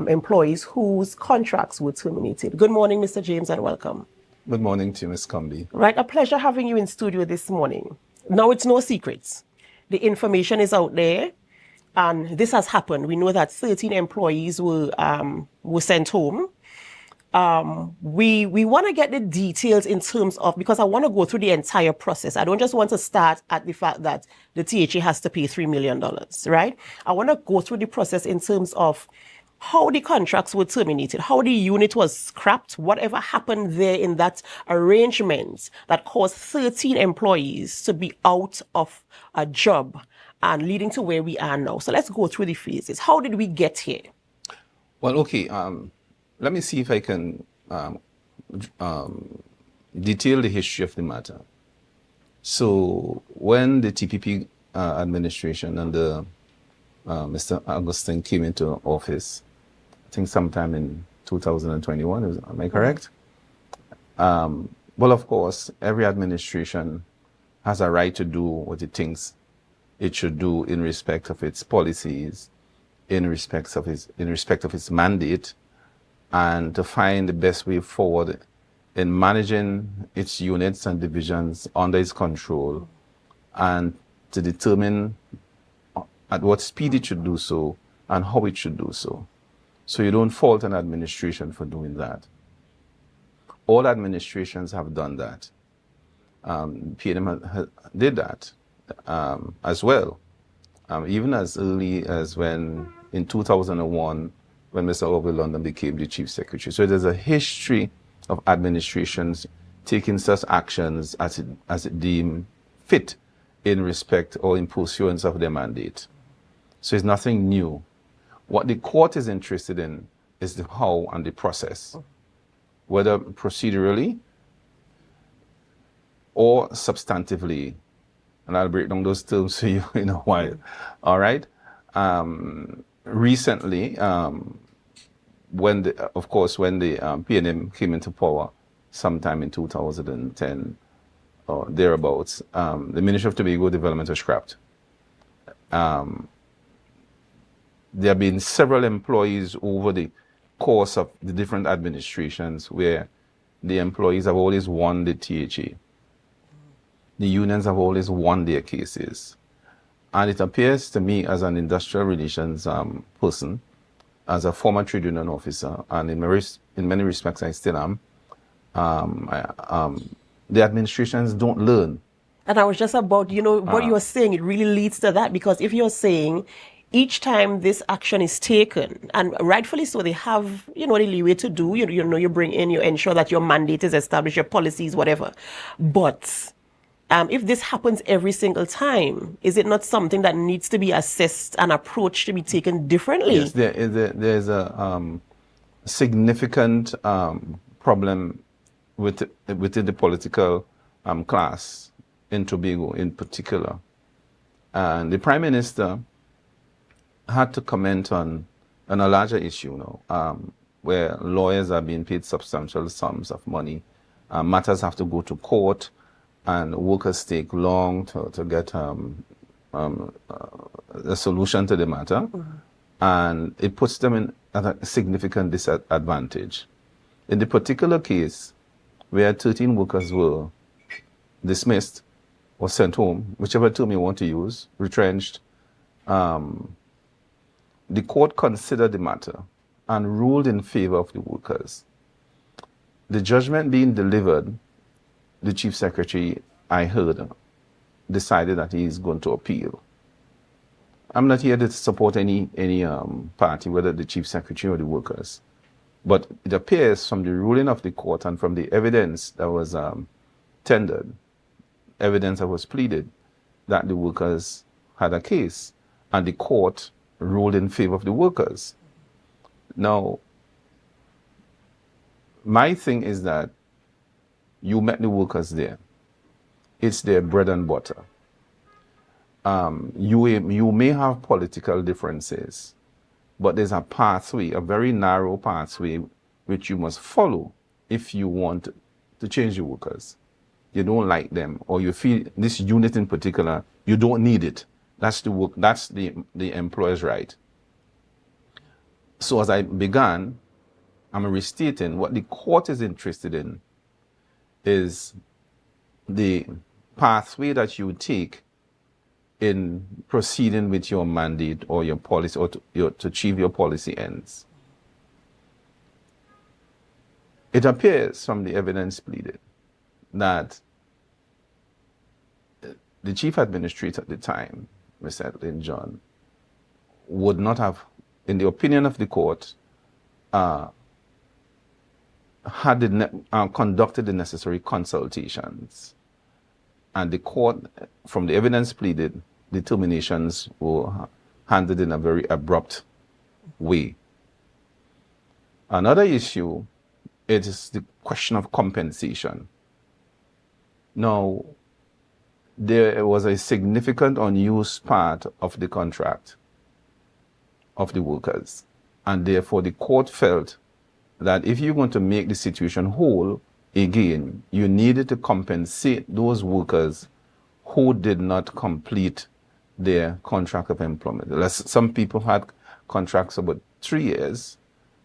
employees whose contracts were terminated. Good morning, Mr. James, and welcome. Good morning to you, Ms. Comby. Right, a pleasure having you in studio this morning. Now, it's no secret. The information is out there, and this has happened. We know that 13 employees were sent home. We want to get the details in terms of, because I want to go through the entire process. I don't just want to start at the fact that the THA has to pay $3 million, right? I want to go through the process in terms of how the contracts were terminated, how the unit was scrapped, whatever happened there in that arrangement that caused 13 employees to be out of a job and leading to where we are now. So let's go through the phases. How did we get here? Well, okay, let me see if I can detail the history of the matter. So when the TPP administration under Mr. Augustine came into office, I think sometime in 2021, am I correct? Well, of course, every administration has a right to do what it thinks it should do in respect of its policies, in respect of its mandate, and to find the best way forward in managing its units and divisions under its control, and to determine at what speed it should do so and how it should do so. So you don't fault an administration for doing that. All administrations have done that. PNM did that as well, even as early as when in 2001, when Mr. Orville London became the Chief Secretary. So there's a history of administrations taking such actions as it deem fit in respect or in pursuance of their mandate. So it's nothing new. What the court is interested in is the how and the process, whether procedurally or substantively. And I'll break down those terms for you in a while. All right. Recently, when the PNM came into power, sometime in 2010 or thereabouts, the Ministry of Tobago Development was scrapped. There have been several employees over the course of the different administrations where the employees have always won the THA. The unions have always won their cases. And it appears to me as an industrial relations person, as a former trade union officer, and in many respects I still am, the administrations don't learn. And I was just about, what you were saying, it really leads to that, because if you're saying each time this action is taken, and rightfully so, they have, the leeway to do, you bring in, you ensure that your mandate is established, your policies, whatever. But if this happens every single time, is it not something that needs to be assessed and approached to be taken differently? Yes, there's a significant problem within the political class in Tobago in particular. And the Prime Minister had to comment on a larger issue now, where lawyers are being paid substantial sums of money. Matters have to go to court, and workers take long to get a solution to the matter. Mm-hmm. And it puts them at a significant disadvantage. In the particular case, where 13 workers were dismissed or sent home, whichever term you want to use, retrenched, the court considered the matter and ruled in favor of the workers. The judgment being delivered, the Chief Secretary, I heard, decided that he is going to appeal. I'm not here to support any party, whether the Chief Secretary or the workers. But it appears from the ruling of the court and from the evidence that was tendered, evidence that was pleaded, that the workers had a case, and the court ruled in favor of the workers. Now, my thing is that you met the workers there. It's their bread and butter. You may have political differences, but there's a pathway, a very narrow pathway, which you must follow if you want to change the workers. You don't like them, or you feel this unit in particular, you don't need it. That's the employer's right. So as I began, I'm restating what the court is interested in is the pathway that you take in proceeding with your mandate or your policy, or to achieve your policy ends. It appears from the evidence pleaded that the chief administrator at the time, Mr. Edwin John, would not have, in the opinion of the court, conducted the necessary consultations. And the court, from the evidence pleaded, determinations were handled in a very abrupt way. Another issue, it is the question of compensation. Now, there was a significant unused part of the contract of the workers. And therefore, the court felt that if you're going to make the situation whole again, you needed to compensate those workers who did not complete their contract of employment. Some people had contracts about 3 years,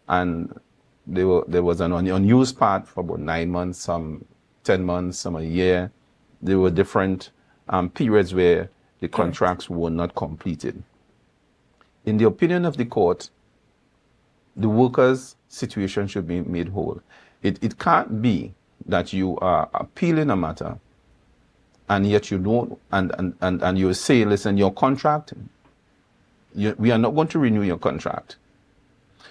and there was an unused part for about 9 months, some 10 months, some a year. There were different periods where the contracts were not completed. In the opinion of the court, the workers' situation should be made whole. It can't be that you are appealing a matter and yet you don't, and you say, listen, your contract, we are not going to renew your contract.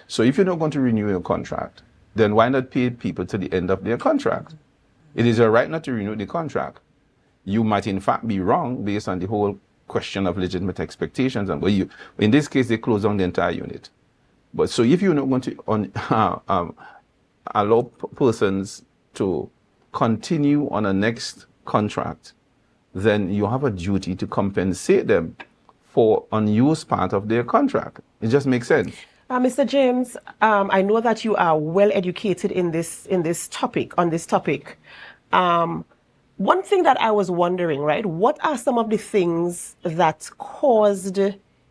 So if you're not going to renew your contract, then why not pay people to the end of their contract? It is your right not to renew the contract. You might in fact be wrong based on the whole question of legitimate expectations. And but in this case, they close down the entire unit. But so if you're not going to allow persons to continue on a next contract, then you have a duty to compensate them for unused part of their contract. It just makes sense. Mr. James, I know that you are well educated in this topic. One thing that I was wondering, right, what are some of the things that caused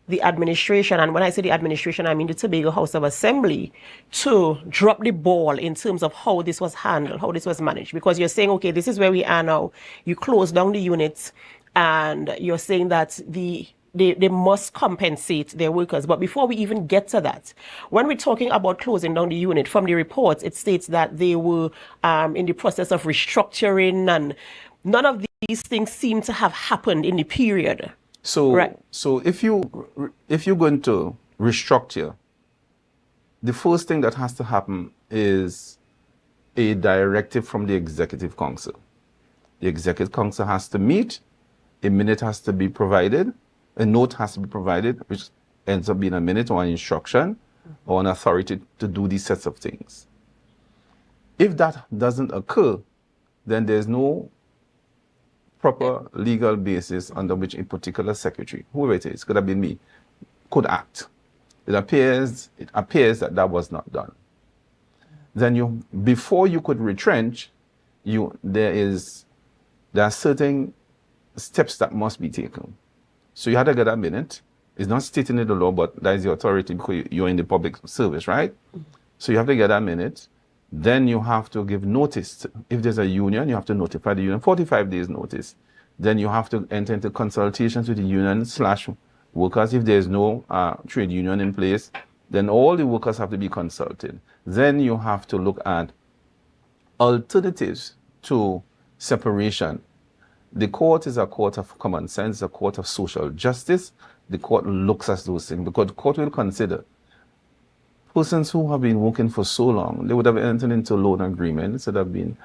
the administration, and when I say the administration, I mean the Tobago House of Assembly, to drop the ball in terms of how this was handled, how this was managed? Because you're saying, okay, this is where we are now. You close down the units, and you're saying that they must compensate their workers. But before we even get to that, when we're talking about closing down the unit, from the reports, it states that they were in the process of restructuring, and none of these things seem to have happened in the period. So, right. So if you're going to restructure, the first thing that has to happen is a directive from the Executive Council. The Executive Council has to meet, a minute has to be provided, a note has to be provided, which ends up being a minute or an instruction or an authority to do these sets of things. If that doesn't occur, then there's no proper legal basis under which a particular secretary, whoever it is, could have been me, could act. It appears that was not done. Then before you could retrench, there are certain steps that must be taken. So you had to get a minute. It's not stated in the law, but that is the authority because you're in the public service, right? So you have to get a minute. Then you have to give notice. If there's a union, you have to notify the union, 45 days notice. Then you have to enter into consultations with the union / workers. If there's no trade union in place, then all the workers have to be consulted. Then you have to look at alternatives to separation. The court is a court of common sense, a court of social justice. The court looks at those things because the court will consider persons who have been working for so long. They would have entered into loan agreements, there have been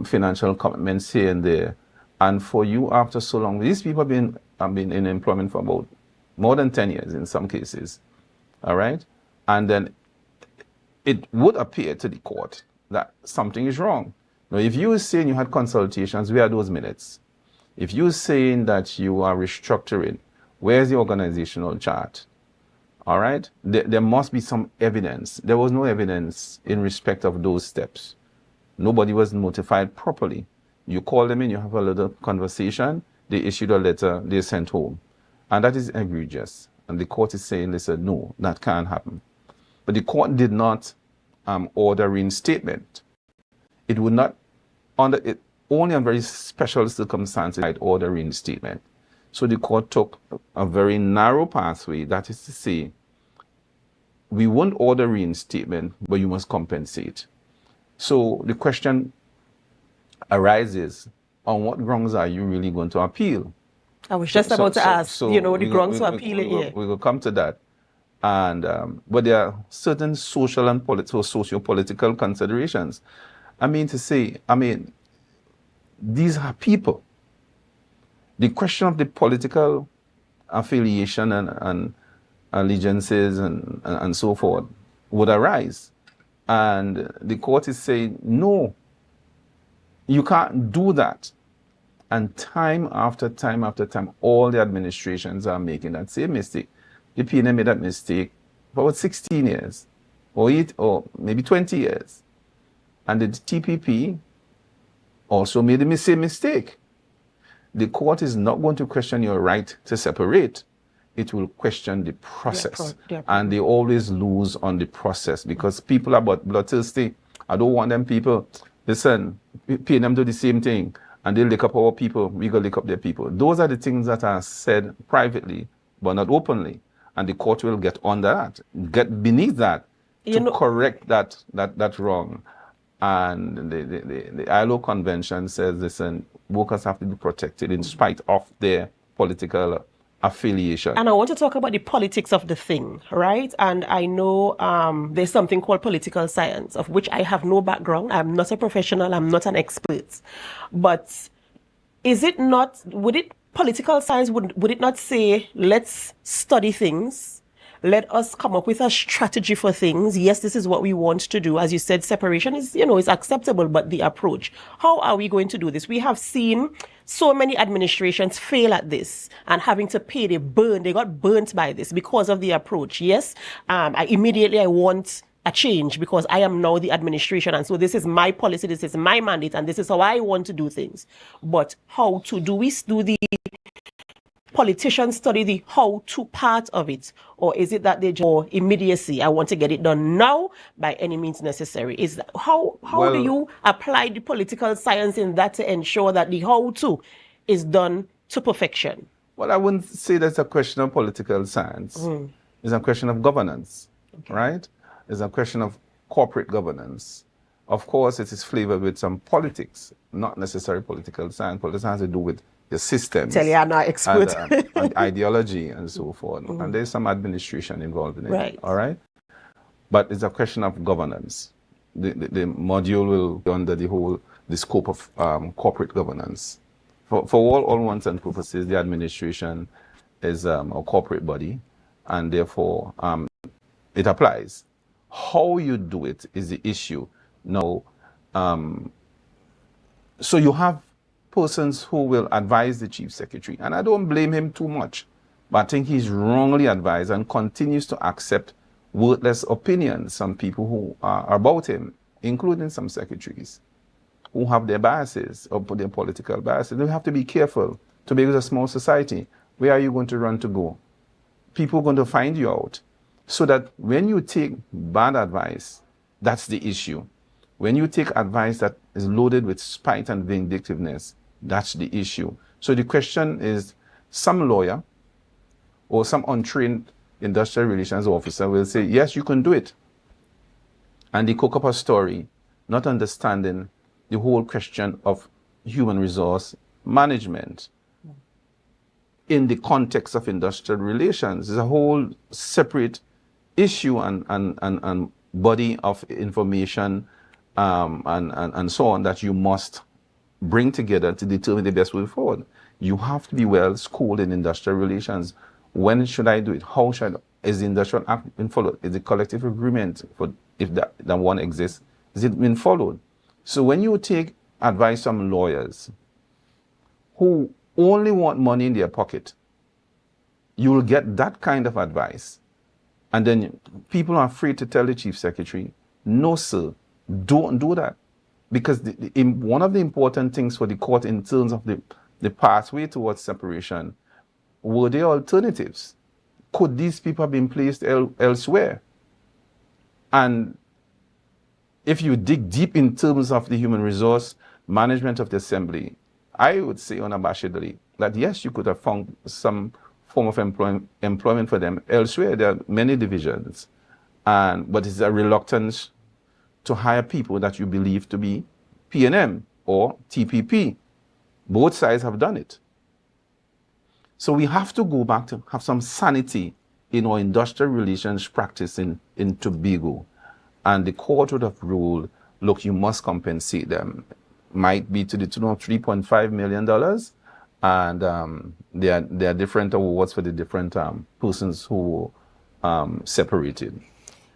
financial commitments here and there. And for you, after so long, these people have been in employment for about more than 10 years in some cases. All right? And then it would appear to the court that something is wrong. Now, if you were saying you had consultations, where are those minutes? If you're saying that you are restructuring, where's the organizational chart? All right? There must be some evidence. There was no evidence in respect of those steps. Nobody was notified properly. You call them in, you have a little conversation, they issued a letter, they sent home. And that is egregious. And the court is saying, listen, no, that can't happen. But the court did not order reinstatement. It would not, only on very special circumstances, might order reinstatement. So the court took a very narrow pathway, that is to say, we won't order reinstatement, but you must compensate. So the question arises, on what grounds are you really going to appeal? I was just about to ask, the grounds to appeal it here. We will come to that. And but there are certain social and socio-political considerations. These are people. The question of the political affiliation and allegiances and so forth would arise. And the court is saying, no, you can't do that. And time after time after time, all the administrations are making that same mistake. The PNM made that mistake for about 16 years, or maybe 20 years. And the TPP also made the same mistake. The court is not going to question your right to separate. It will question the process. And they always lose on the process because people are bloodthirsty. I don't want them people, listen, pay them do the same thing and they lick up our people, we go lick up their people. Those are the things that are said privately, but not openly. And the court will get under that, get beneath that to correct that wrong. And the ILO convention says, listen, workers have to be protected in spite of their political affiliation. And I want to talk about the politics of the thing, right? And I know there's something called political science, of which I have no background. I'm not a professional. I'm not an expert. But is it not, political science, would it not say, let's study things, let us come up with a strategy for things. Yes, this is what we want to do. As you said, separation is, is acceptable, but the approach, how are we going to do this? We have seen so many administrations fail at this and having to pay, they got burnt by this because of the approach. Yes, I want a change because I am now the administration. And so this is my policy, this is my mandate, and this is how I want to do things. But how to do we do the politicians study the how-to part of it, or is it that they just immediacy? I want to get it done now by any means necessary. Is that, how do you apply the political science in that to ensure that the how-to is done to perfection? Well, I wouldn't say that's a question of political science. It's a question of governance, right? It's a question of corporate governance. Of course, it is flavored with some politics, not necessarily political science. Politics has to do with the systems, expert. And ideology and so forth. And there's some administration involved in it. Right. All right. But it's a question of governance. The module will be under the scope of corporate governance. For all intents and purposes, the administration is a corporate body, and therefore it applies. How you do it is the issue. Now, so you have persons who will advise the chief secretary, and I don't blame him too much, but I think he's wrongly advised and continues to accept worthless opinions. Some people who are about him, including some secretaries, who have their biases or their political biases. They have to be careful. Tobago is a small society. Where are you going to run to go? People are going to find you out. So that when you take bad advice, that's the issue. When you take advice that is loaded with spite and vindictiveness, that's the issue. So the question is, some lawyer or some untrained industrial relations officer will say, yes, you can do it. And they cook up a story, not understanding the whole question of human resource management in the context of industrial relations. It's a whole separate issue and body of information and so on that you must bring together to determine the best way forward. You have to be well schooled in industrial relations. When should I do it? How should is the industrial act been followed? Is the collective agreement, for if that one exists, is it been followed? So when you take advice from lawyers who only want money in their pocket, you will get that kind of advice. And then people are afraid to tell the chief secretary, no, sir, don't do that. Because one of the important things for the court in terms of the pathway towards separation, were there alternatives? Could these people have been placed elsewhere? And if you dig deep in terms of the human resource management of the assembly, I would say unabashedly that yes, you could have found some form of employment for them elsewhere. There are many divisions, but it's a reluctance to hire people that you believe to be PNM or TPP. Both sides have done it. So we have to go back to have some sanity in our industrial relations practice in Tobago. And the court would have ruled, look, you must compensate them. Might be to the tune of $3.5 million. And there are different awards for the different persons who separated.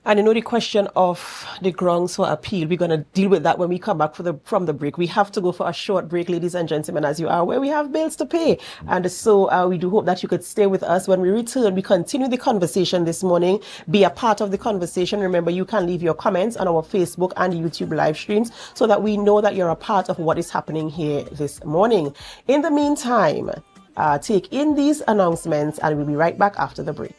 And the question of the grounds for appeal, we're going to deal with that when we come back from the break. We have to go for a short break, ladies and gentlemen, as you are aware, we have bills to pay. And so we do hope that you could stay with us. When we return, we continue the conversation this morning. Be a part of the conversation. Remember, you can leave your comments on our Facebook and YouTube live streams so that we know that you're a part of what is happening here this morning. In the meantime, take in these announcements and we'll be right back after the break.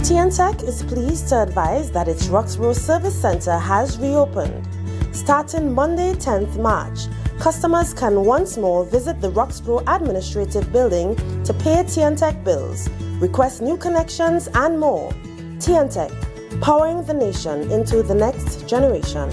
TNTech is pleased to advise that its Roxborough Service Center has reopened. Starting Monday, 10th March, customers can once more visit the Roxborough Administrative Building to pay TNTech bills, request new connections, and more. TNTech, powering the nation into the next generation.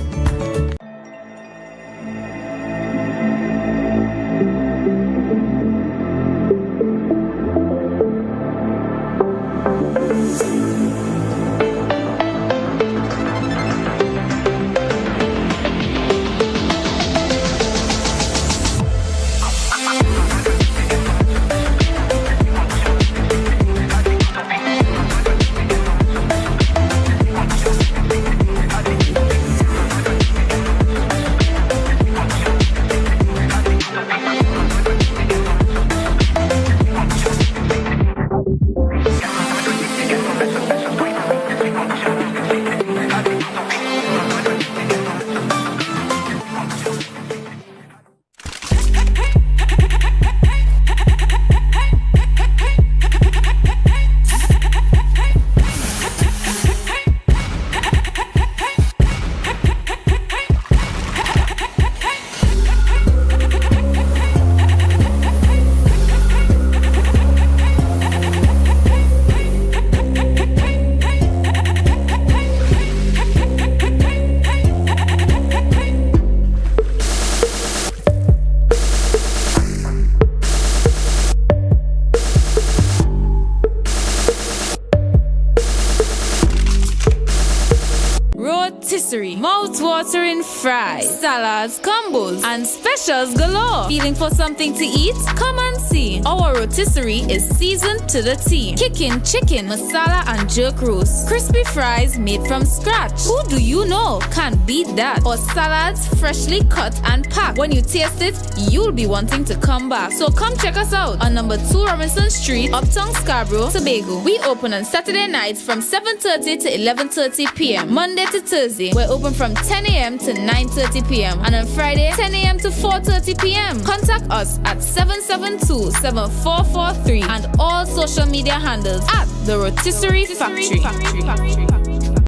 Mouth-watering fries, salads, combos, and specials galore. Feeling for something to eat? Come and see. Our rotisserie is seasoned to the T. Kicking chicken, masala, and jerk roast. Crispy fries made from scratch. Who do you know can beat that? Or salads freshly cut and packed. When you taste it, you'll be wanting to come back. So come check us out on number 2 Robinson Street, Uptown Scarborough, Tobago. We open on Saturday nights from 7:30 to 11:30 p.m. Monday to Thursday, we're open from 10 a.m. to 9:30 p.m. and on Friday, 10 a.m. to 4:30 p.m. Contact us at 772-7443 and all social media handles at The Rotisserie Factory.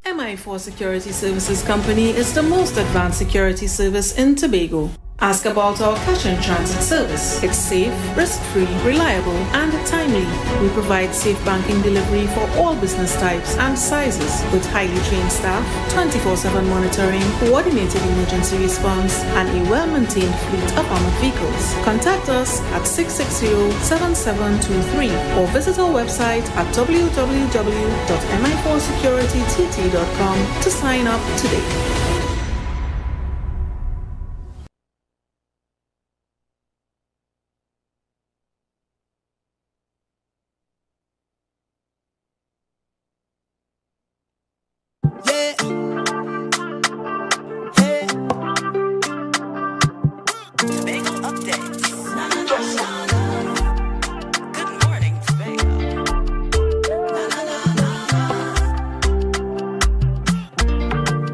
MI4 Security Services Company is the most advanced security service in Tobago. Ask about our cash and transit service. It's safe, risk-free, reliable, and timely. We provide safe banking delivery for all business types and sizes with highly trained staff, 24/7 monitoring, coordinated emergency response, and a well-maintained fleet of armored vehicles. Contact us at 660-7723 or visit our website at www.mi4securitytt.com to sign up today.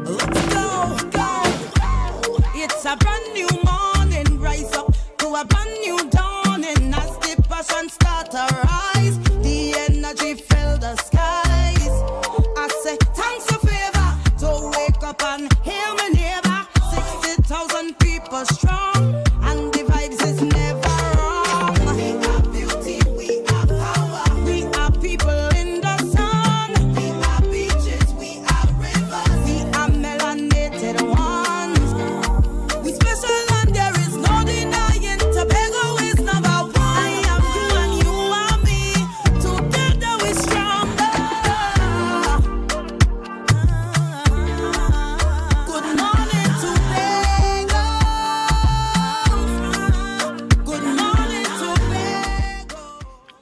Let's go.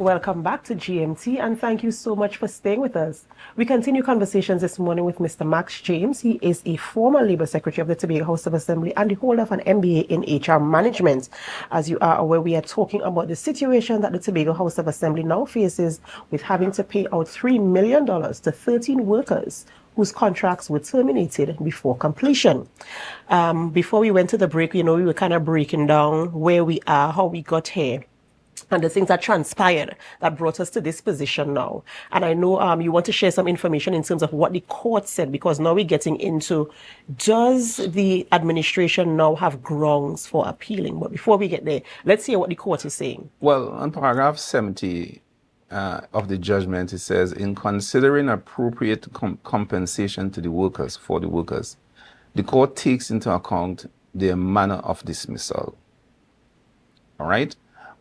Welcome back to GMT, and thank you so much for staying with us. We continue conversations this morning with Mr. Max James. He is a former Labour Secretary of the Tobago House of Assembly and the holder of an MBA in HR Management. As you are aware, we are talking about the situation that the Tobago House of Assembly now faces with having to pay out $3 million to 13 workers whose contracts were terminated before completion. Before we went to the break, we were kind of breaking down where we are, how we got here, and the things that transpired that brought us to this position now. And I know you want to share some information in terms of what the court said, because now we're getting into, does the administration now have grounds for appealing? But before we get there, let's hear what the court is saying. Well, on paragraph 70 of the judgment, it says, in considering appropriate compensation to the workers, the court takes into account their manner of dismissal. All right?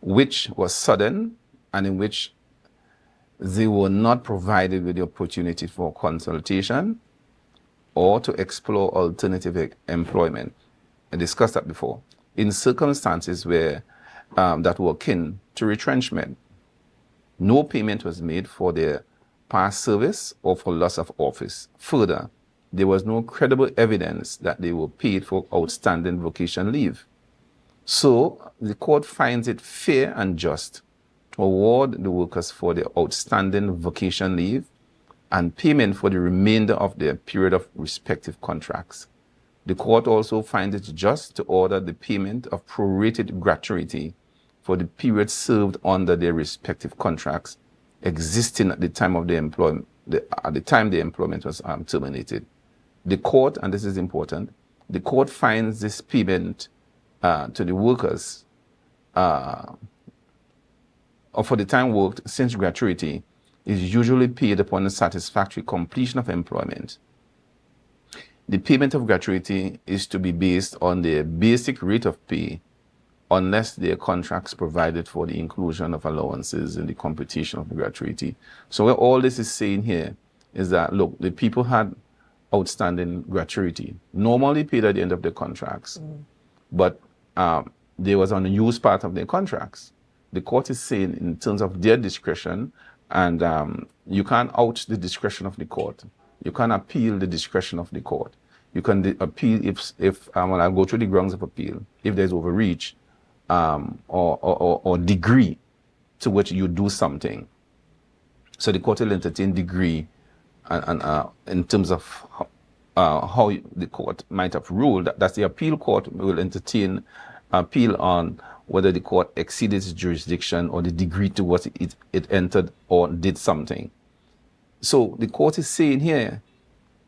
Which was sudden and in which they were not provided with the opportunity for consultation or to explore alternative employment. I discussed that before. In circumstances where that were akin to retrenchment, no payment was made for their past service or for loss of office. Further, there was no credible evidence that they were paid for outstanding vacation leave. So the court finds it fair and just to award the workers for their outstanding vacation leave and payment for the remainder of their period of respective contracts. The court also finds it just to order the payment of prorated gratuity for the period served under their respective contracts existing at the time of their employment, at the time the employment was terminated. The court, and this is important, the court finds this payment to the workers or for the time worked, since gratuity is usually paid upon the satisfactory completion of employment. The payment of gratuity is to be based on their basic rate of pay unless their contracts provided for the inclusion of allowances in the computation of the gratuity. So what all this is saying here is that, look, the people had outstanding gratuity, normally paid at the end of their contracts, but there was an unused part of their contracts. The court is saying in terms of their discretion, and you can't out the discretion of the court. You can't appeal the discretion of the court. You can appeal if well, I'll go through the grounds of appeal, if there's overreach or degree to which you do something. So the court will entertain degree and in terms of how the court might have ruled. That's the appeal court will entertain appeal on whether the court exceeded its jurisdiction or the degree to what it entered or did something. So the court is saying here,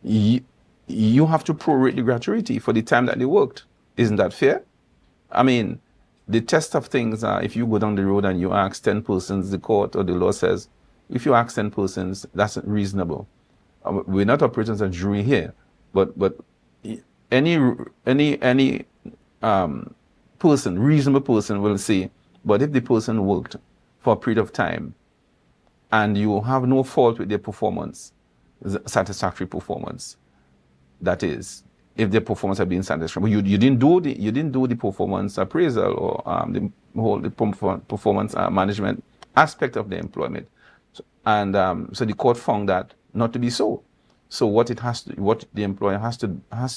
you have to prorate the gratuity for the time that they worked. Isn't that fair? I mean, the test of things are, if you go down the road and you ask 10 persons, the court or the law says, if you ask 10 persons, that's reasonable. We're not operating as a jury here, but any person, reasonable person will say, but if the person worked for a period of time and you have no fault with their performance, satisfactory performance, that is, if their performance had been satisfactory, you didn't do the performance appraisal or the performance management aspect of the employment, so the court found that not to be so. So what the employer has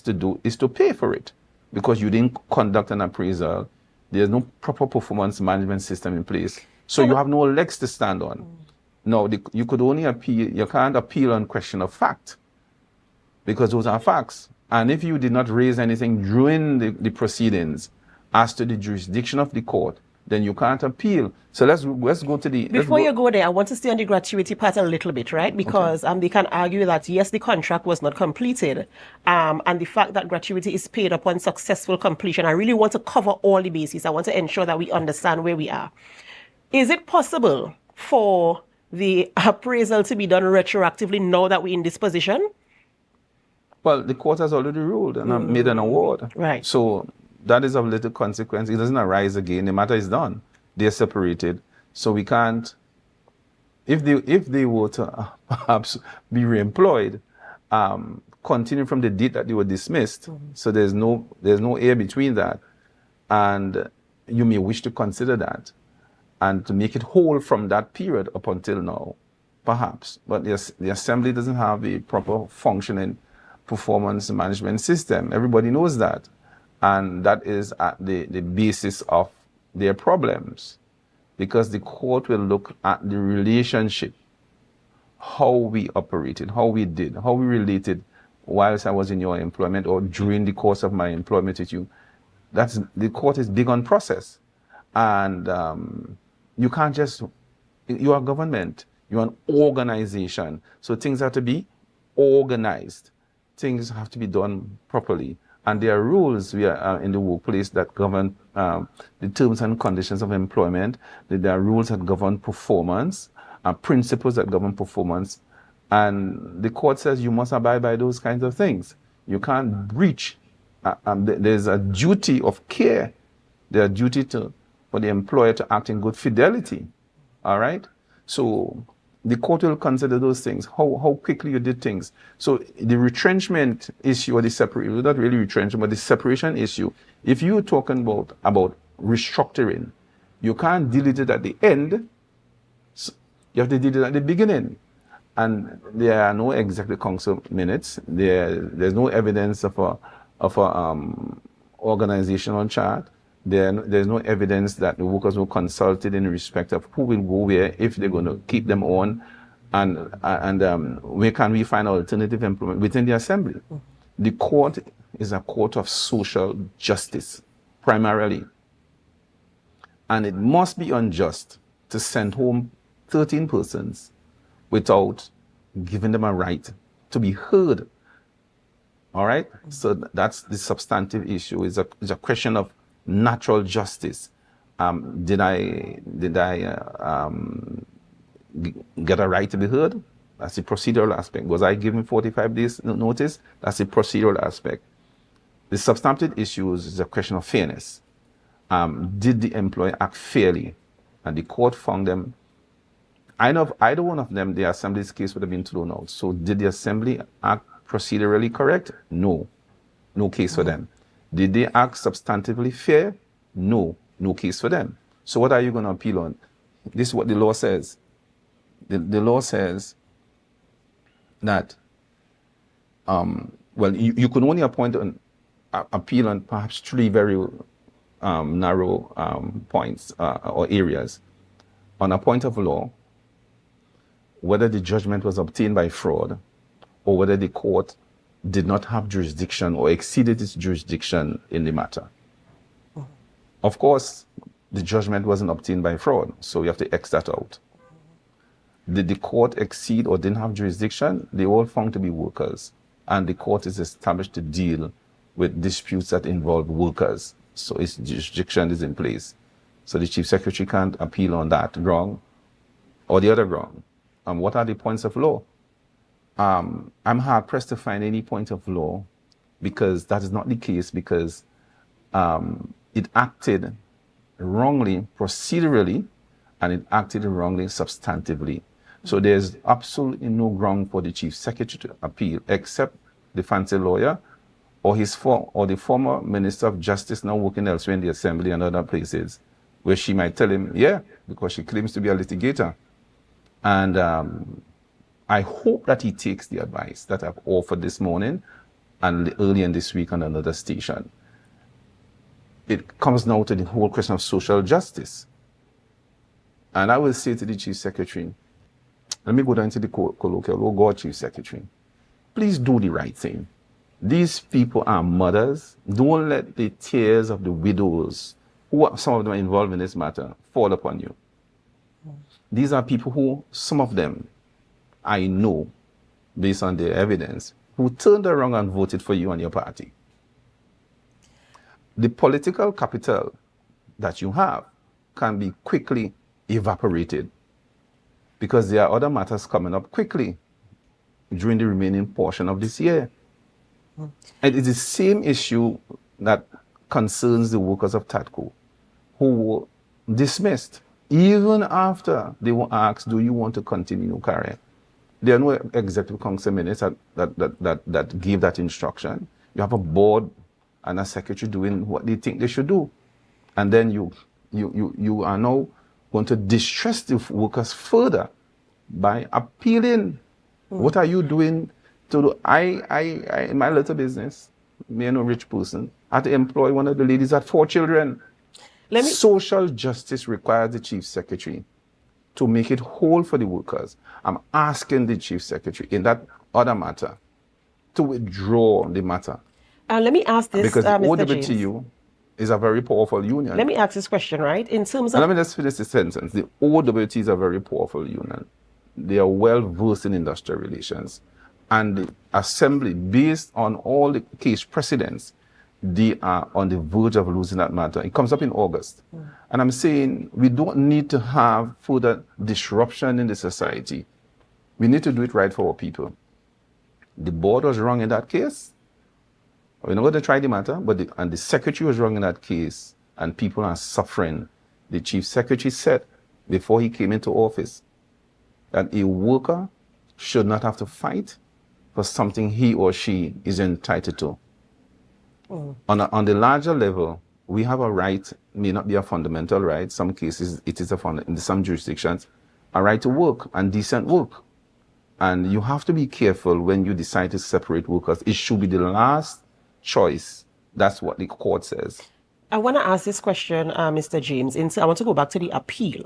to do is to pay for it, because you didn't conduct an appraisal. There's no proper performance management system in place, so you have no legs to stand on. No, you could only appeal. You can't appeal on question of fact, because those are facts. And if you did not raise anything during the proceedings as to the jurisdiction of the court, then you can't appeal. So let's go to the... Before you go there, I want to stay on the gratuity part a little bit, right? Because they can argue that, yes, the contract was not completed, and the fact that gratuity is paid upon successful completion. I really want to cover all the bases. I want to ensure that we understand where we are. Is it possible for the appraisal to be done retroactively now that we're in this position? Well, the court has already ruled and made an award. Right. So that is of little consequence. It doesn't arise again. The matter is done. They're separated. So we can't, if they were to perhaps be reemployed, continue from the date that they were dismissed. So there's no air between that. And you may wish to consider that. and to make it whole from that period up until now, perhaps. But the assembly doesn't have a proper functioning performance management system. Everybody knows that. And that is at the basis of their problems, because the court will look at the relationship, how we operated, how we did, how we related whilst I was in your employment or during the course of my employment with you. The court is big on process. And you can't just, you are government, you're an organization. So things have to be organized. Things have to be done properly. And there are rules in the workplace that govern the terms and conditions of employment. There are rules that govern performance, principles that govern performance. And the court says you must abide by those kinds of things. You can't breach. There's a duty of care. There's a duty for the employer to act in good fidelity. All right? So the court will consider those things, how quickly you did things. So the retrenchment issue, or the separation, not really retrenchment, but the separation issue, if you're talking about restructuring, you can't delete it at the end. So you have to delete it at the beginning. And there are no executive council minutes. There's no evidence of a organizational chart. There's no evidence that the workers were consulted in respect of who will go where, if they're going to keep them on, and where can we find alternative employment within the assembly. The court is a court of social justice, primarily. And it must be unjust to send home 13 persons without giving them a right to be heard. All right? So that's the substantive issue. It's a question of natural justice. Did I get a right to be heard? That's the procedural aspect. Was I given 45 days notice? That's the procedural aspect. The substantive issue is a question of fairness. Did the employer act fairly? And the court found them. I know of either one of them, the assembly's case would have been thrown out. So did the assembly act procedurally correct? No. No case for them. Did they act substantively fair? No. No case for them. So what are you going to appeal on? This is what the law says. The law says that, well, you can only appeal on perhaps three very narrow points or areas. On a point of law, whether the judgment was obtained by fraud, or whether the court did not have jurisdiction or exceeded its jurisdiction in the matter. Of course, the judgment wasn't obtained by fraud, so you have to X that out. Did the court exceed or didn't have jurisdiction? They all found to be workers, and the court is established to deal with disputes that involve workers, so its jurisdiction is in place. So the chief secretary can't appeal on that wrong or the other wrong. What are the points of law? I'm hard pressed to find any point of law, because that is not the case, because it acted wrongly procedurally and it acted wrongly substantively. So there's absolutely no ground for the chief secretary to appeal, except the fancy lawyer or the former minister of justice now working elsewhere in the assembly and other places, where she might tell him, yeah, because she claims to be a litigator. And I hope that he takes the advice that I've offered this morning and early in this week on another station. It comes now to the whole question of social justice. And I will say to the chief secretary, let me go down to the colloquial, oh God, chief secretary, please do the right thing. These people are mothers. Don't let the tears of the widows, some of them are involved in this matter, fall upon you. These are people who, some of them, I know, based on their evidence, who turned around and voted for you and your party. The political capital that you have can be quickly evaporated, because there are other matters coming up quickly during the remaining portion of this year. And it's the same issue that concerns the workers of TATCO, who were dismissed even after they were asked, do you want to continue your career? There are no executive council minutes that give that instruction. You have a board and a secretary doing what they think they should do. And then you are now going to distress the workers further by appealing. What are you doing to do? I in my little business, me and a rich person, I had to employ one of the ladies that 4 children. Social justice requires the chief secretary to make it whole for the workers. I'm asking the chief secretary in that other matter to withdraw the matter. Let me ask this, because the Mr. OWTU James. is a very powerful union. Let me ask this question, right? In terms And of... let me just finish the sentence. The OWT is a very powerful union. They are well versed in industrial relations. And the assembly, based on all the case precedents, they are on the verge of losing that matter. It comes up in August. And I'm saying we don't need to have further disruption in the society. We need to do it right for our people. The board was wrong in that case. We're not going to try the matter, but the secretary was wrong in that case, and people are suffering. The chief secretary said before he came into office that a worker should not have to fight for something he or she is entitled to. On the larger level, we have a right, may not be a fundamental right, some cases it is in some jurisdictions, a right to work and decent work. And you have to be careful when you decide to separate workers. It should be the last choice. That's what the court says. I want to ask this question, Mr. James. I want to go back to the appeal.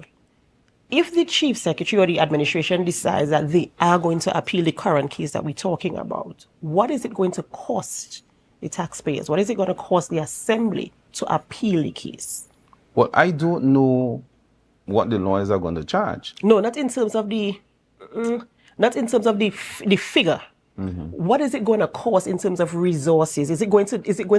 If the chief secretary or the administration decides that they are going to appeal the current case that we're talking about, what is it going to cost the taxpayers? What is it going to cost the assembly to appeal the case? Well, I don't know what the lawyers are going to charge. No, not in terms of the, the figure. What is it going to cost in terms of resources? Is it going to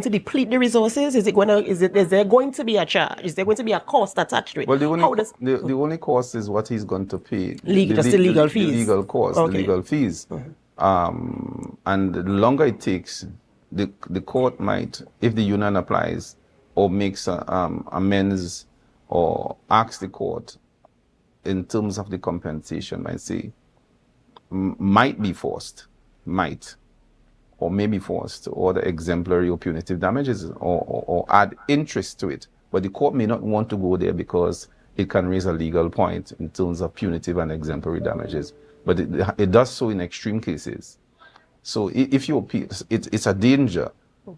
deplete the resources? Is there going to be a charge? Is there going to be a cost attached to it? Well, the only cost is what he's going to pay. The legal fees. The legal cost, the legal fees. And the longer it takes, the court might, if the union applies or makes amends or asks the court in terms of the compensation, might say, might be forced, or may be forced to order exemplary or punitive damages or add interest to it. But the court may not want to go there because it can raise a legal point in terms of punitive and exemplary damages. But it does so in extreme cases. So if you appeal, it's a danger,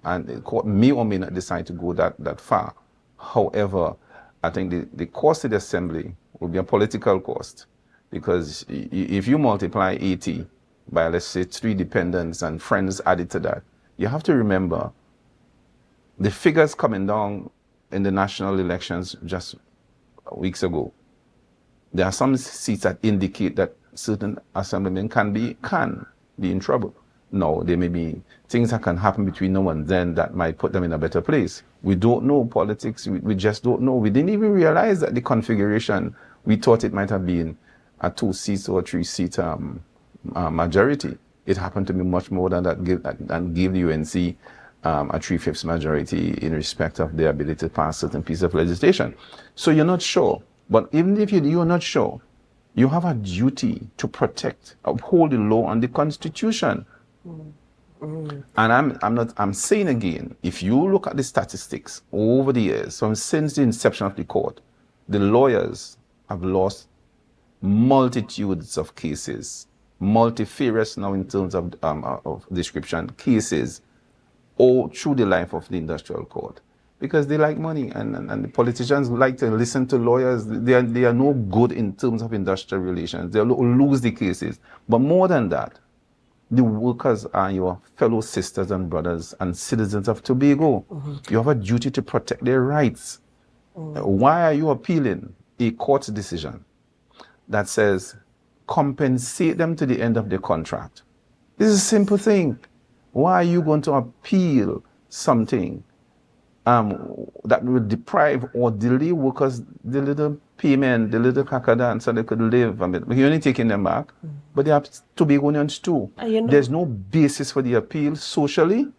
and the court may or may not decide to go that far. However, I think the cost to the assembly will be a political cost, because if you multiply 80 by, let's say, 3 dependents and friends added to that, you have to remember the figures coming down in the national elections just weeks ago. There are some seats that indicate that certain assemblymen can be in trouble. No, there may be things that can happen between now and then that might put them in a better place. We don't know politics. We just don't know. We didn't even realize that the configuration, we thought it might have been a 2-seat or 3-seat majority. It happened to be much more than that, and gave the UNC a 3/5 majority in respect of their ability to pass certain pieces of legislation. So you're not sure. But even if you're not sure, you have a duty to protect, uphold the law and the Constitution. And I'm saying again, if you look at the statistics over the years, since the inception of the court, the lawyers have lost multitudes of cases, multifarious now in terms of description, cases all through the life of the industrial court, because they like money, and the politicians like to listen to lawyers. They are no good in terms of industrial relations. They'll lose the cases. But more than that, the workers are your fellow sisters and brothers and citizens of Tobago. You have a duty to protect their rights. Why are you appealing a court decision that says compensate them to the end of their contract? This is a simple thing. Why are you going to appeal something that will deprive or delay workers the little payment, the little kakadan, so they could live? I mean, you're only taking them back, but they have Tobagonians too. There's no basis for the appeal socially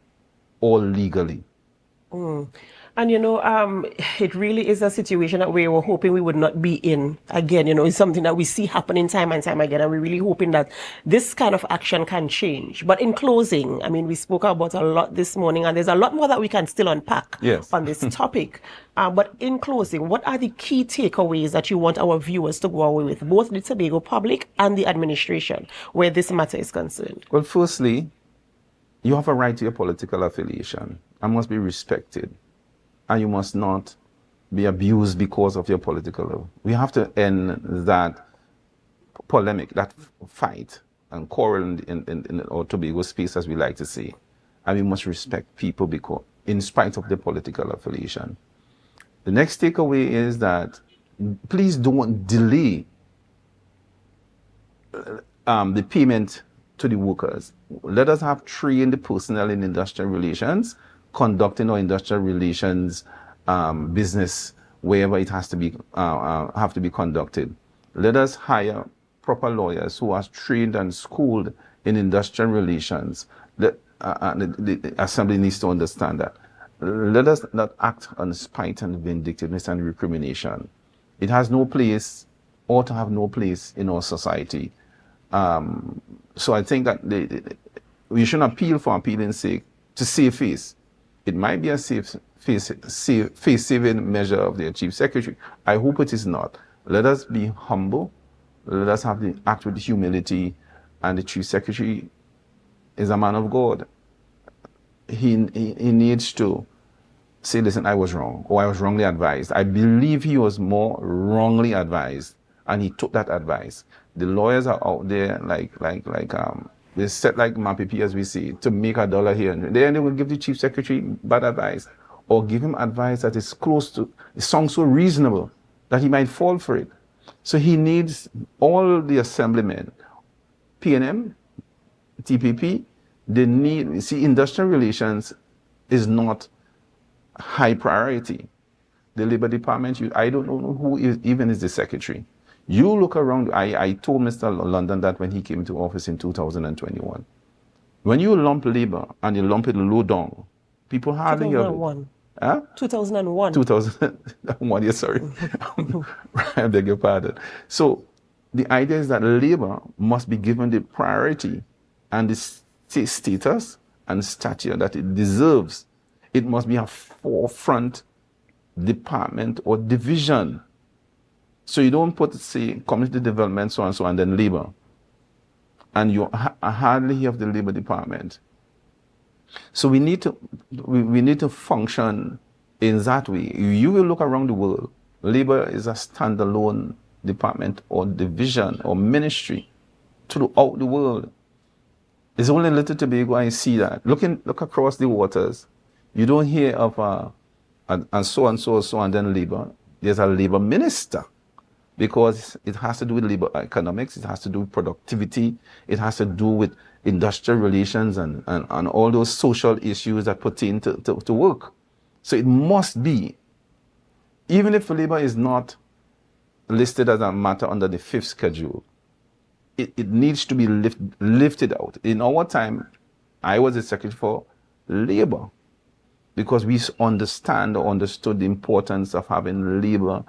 or legally. And it really is a situation that we were hoping we would not be in again. It's something that we see happening time and time again, and we're really hoping that this kind of action can change. But in closing, I mean, we spoke about a lot this morning, and there's a lot more that we can still unpack on this topic. But in closing, what are the key takeaways that you want our viewers to go away with, both the Tobago public and the administration, where this matter is concerned? Well, firstly, you have a right to your political affiliation and must be respected. And you must not be abused because of your political. We have to end that polemic, that fight and quarrel in our Tobago space, as we like to say. And we must respect people because, in spite of their political affiliation. The next takeaway is that please don't delay the payment to the workers. Let us have trained personnel in industrial relations conducting our industrial relations business wherever it has to be have to be conducted. Let us hire proper lawyers who are trained and schooled in industrial relations. The Assembly needs to understand that. Let us not act on spite and vindictiveness and recrimination. It has no place, or to have no place in our society. So I think that we shouldn't appeal for appealing's sake to save face. It might be a face-saving measure of the Chief Secretary. I hope it is not. Let us be humble. Let us act with humility. And the Chief Secretary is a man of God. He needs to say, listen, I was wrong, or I was wrongly advised. I believe he was more wrongly advised, and he took that advice. The lawyers are out there they set like MAPP, as we see, to make $1 here. And then they will give the Chief Secretary bad advice, or give him advice that is close to, it sounds so reasonable that he might fall for it. So he needs all the assemblymen, PNM, TPP, they need, see, industrial relations is not high priority. The Labor Department, I don't know who even is the secretary. You look around, I told Mr. London that when he came to office in 2021. When you lump labor and you lump it low down, people hardly hear it. 2001. 2001, yes, sorry. I beg your pardon. So the idea is that labor must be given the priority and the status and stature that it deserves. It must be a forefront department or division. So you don't put, say, community development, so and so, and then labor. And you hardly have the Labor Department. So we need to function in that way. You will look around the world. Labor is a standalone department or division or ministry throughout the world. It's only Little Tobago I see that. Look across the waters. You don't hear of and so and so, and then labor. There's a labor minister, because it has to do with labor economics, it has to do with productivity, it has to do with industrial relations and all those social issues that pertain to work. So it must be, even if labor is not listed as a matter under the 5th schedule, it needs to be lifted out. In our time, I was the secretary for labor, because we understand or understood the importance of having labor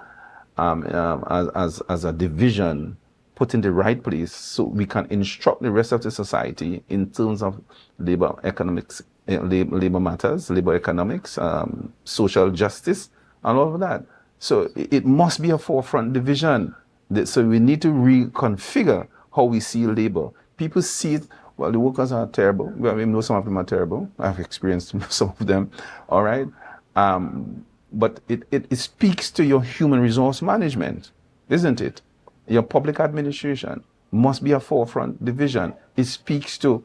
as a division put in the right place, so we can instruct the rest of the society in terms of labor economics, labor matters, labor economics, social justice, and all of that. So it must be a forefront division. So we need to reconfigure how we see labor. People see it, well, the workers are terrible. Well, we know some of them are terrible. I've experienced some of them, all right? But it speaks to your human resource management, isn't it? Your public administration must be a forefront division. It speaks to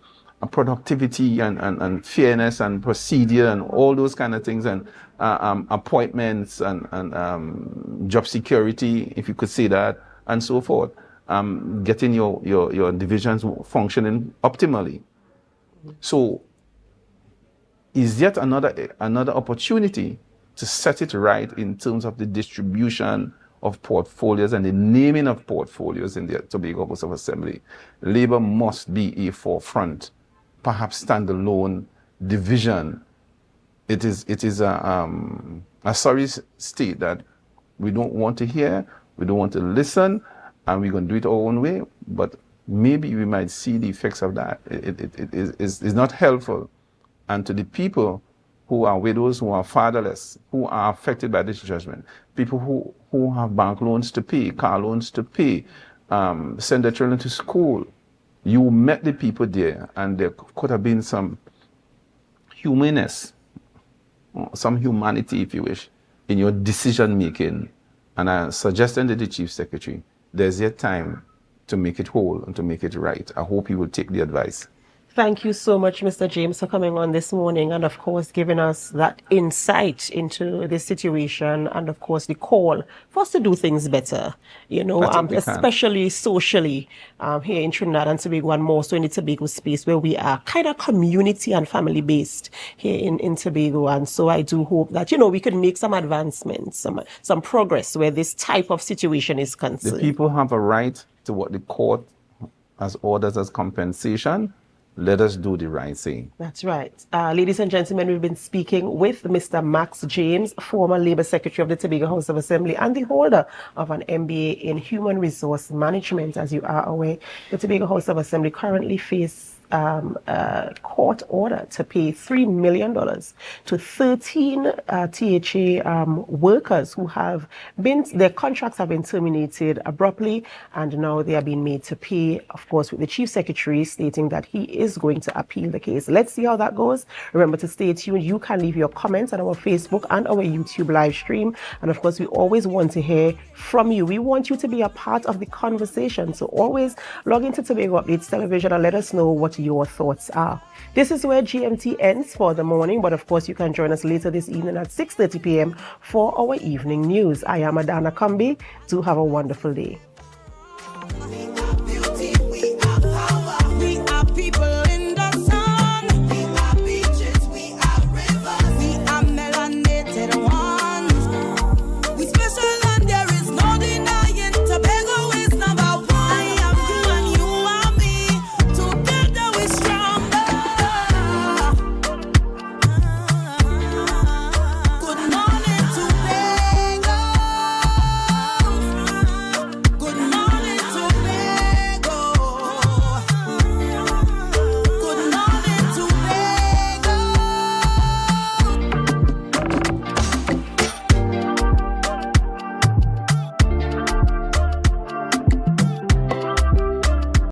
productivity and fairness and procedure and all those kind of things, and appointments and job security, if you could say that, and so forth. Getting your divisions functioning optimally. So is yet another opportunity to set it right in terms of the distribution of portfolios and the naming of portfolios in the Tobago House of Assembly. Labor must be a forefront, perhaps standalone division. It is a sorry state that we don't want to hear, we don't want to listen, and we're going to do it our own way. But maybe we might see the effects of that. It is not helpful. And to the people who are widows, who are fatherless, who are affected by this judgment, people who have bank loans to pay, car loans to pay, send their children to school. You met the people there, and there could have been some humanness, some humanity, if you wish, in your decision making. And I'm suggesting to the Chief Secretary, there's yet time to make it whole and to make it right. I hope you will take the advice. Thank you so much, Mr. James, for coming on this morning and, of course, giving us that insight into this situation and, of course, the call for us to do things better, you know, especially socially here in Trinidad and Tobago, and more so in the Tobago space where we are kind of community and family-based here in Tobago. And so I do hope that, you know, we could make some advancements, some progress where this type of situation is concerned. The people have a right to what the court has ordered as compensation. Let us do the right thing. That's right. Ladies and gentlemen, we've been speaking with Mr. Max James, former Labour Secretary of the Tobago House of Assembly and the holder of an MBA in Human Resource Management. As you are aware, the Tobago House of Assembly currently faces a court order to pay $3 million to 13 THA workers who have been, their contracts have been terminated abruptly, and now they are being made to pay, of course, with the Chief Secretary stating that he is going to appeal the case. Let's see how that goes. Remember to stay tuned. You can leave your comments on our Facebook and our YouTube live stream. And of course, we always want to hear from you. We want you to be a part of the conversation. So always log into Tobago Updates Television and let us know what your thoughts are. This is where GMT ends for the morning, but of course you can join us later this evening at 6:30 p.m. for our evening news. I am Adana Kambi. Do have a wonderful day.